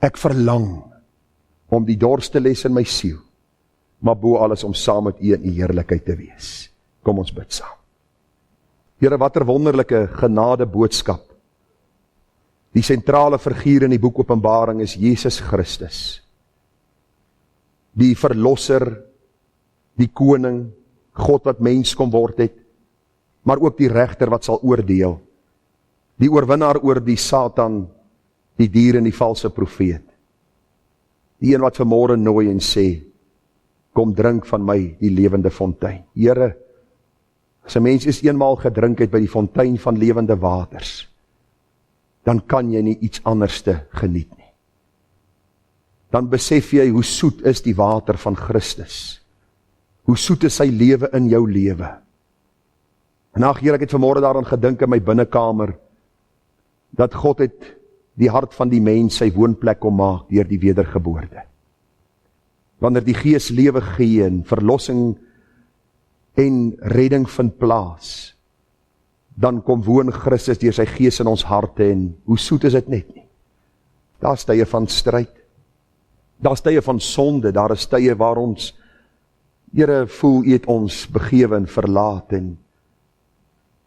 Speaker 1: ek verlang om die dors te les in my siel, maar bo alles om saam met u in u heerlikheid te wees. Kom ons bid saam. Here, watter wonderlike genade boodskap. Die sentrale figuur in die boek Openbaring is Jesus Christus. Die verlosser, die koning, God wat mens kom word het, maar ook die regter wat sal oordeel. Die oorwinnaar oor die Satan, die dier en die valse profeet. Die een wat vanmôre nooi en sê, kom drink van my die lewende fontein. Here, as 'n mens is eenmaal gedrink het by die fontein van lewende waters, dan kan jy nie iets anderste geniet nie. Dan besef jy hoe soet is die water van Christus. Hoe soet is sy lewe in jou lewe. En ag Here, ek het vanmôre daaraan gedink in my binnekamer, dat God het die hart van die mens sy woonplek kom maak deur die wedergeboorte. Wanneer die Gees lewe gee en verlossing en redding vind plaas, dan kom woon Christus deur sy Gees in ons harte en hoe soet is dit net nie. Daar is tye van stryd, daar is tye van sonde, daar is tye waar ons, Here, voel u het ons begewe en verlaat en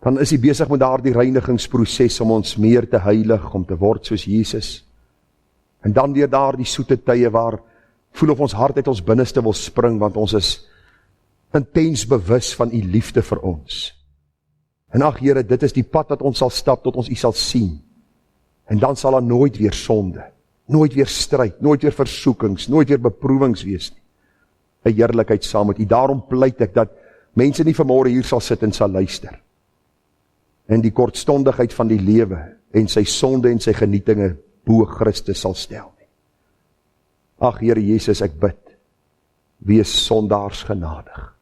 Speaker 1: dan is hy besig met daardie reinigingsproses om ons meer te heilig, om te word soos Jesus. En dan weer daardie soete tye waar voel of ons hart uit ons binneste wil spring, want ons is intens bewus van u liefde vir ons. En ag Here, dit is die pad wat ons sal stap tot ons u sal sien. En dan sal daar nooit weer sonde, nooit weer stryd, nooit weer versoekings, nooit weer beproewings wees nie. 'n Heerlikheid saam met u. Daarom pleit ek dat mense nie vanmôre hier sal sit en sal luister. En die kortstondigheid van die lewe en sy sonde en sy genietinge bo Christus sal stel nie. Ag Here Jesus, ek bid, wees sondaars genadig.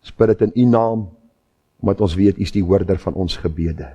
Speaker 1: Ons bid dit in u naam, omdat ons weet u is die hoorder van ons gebede.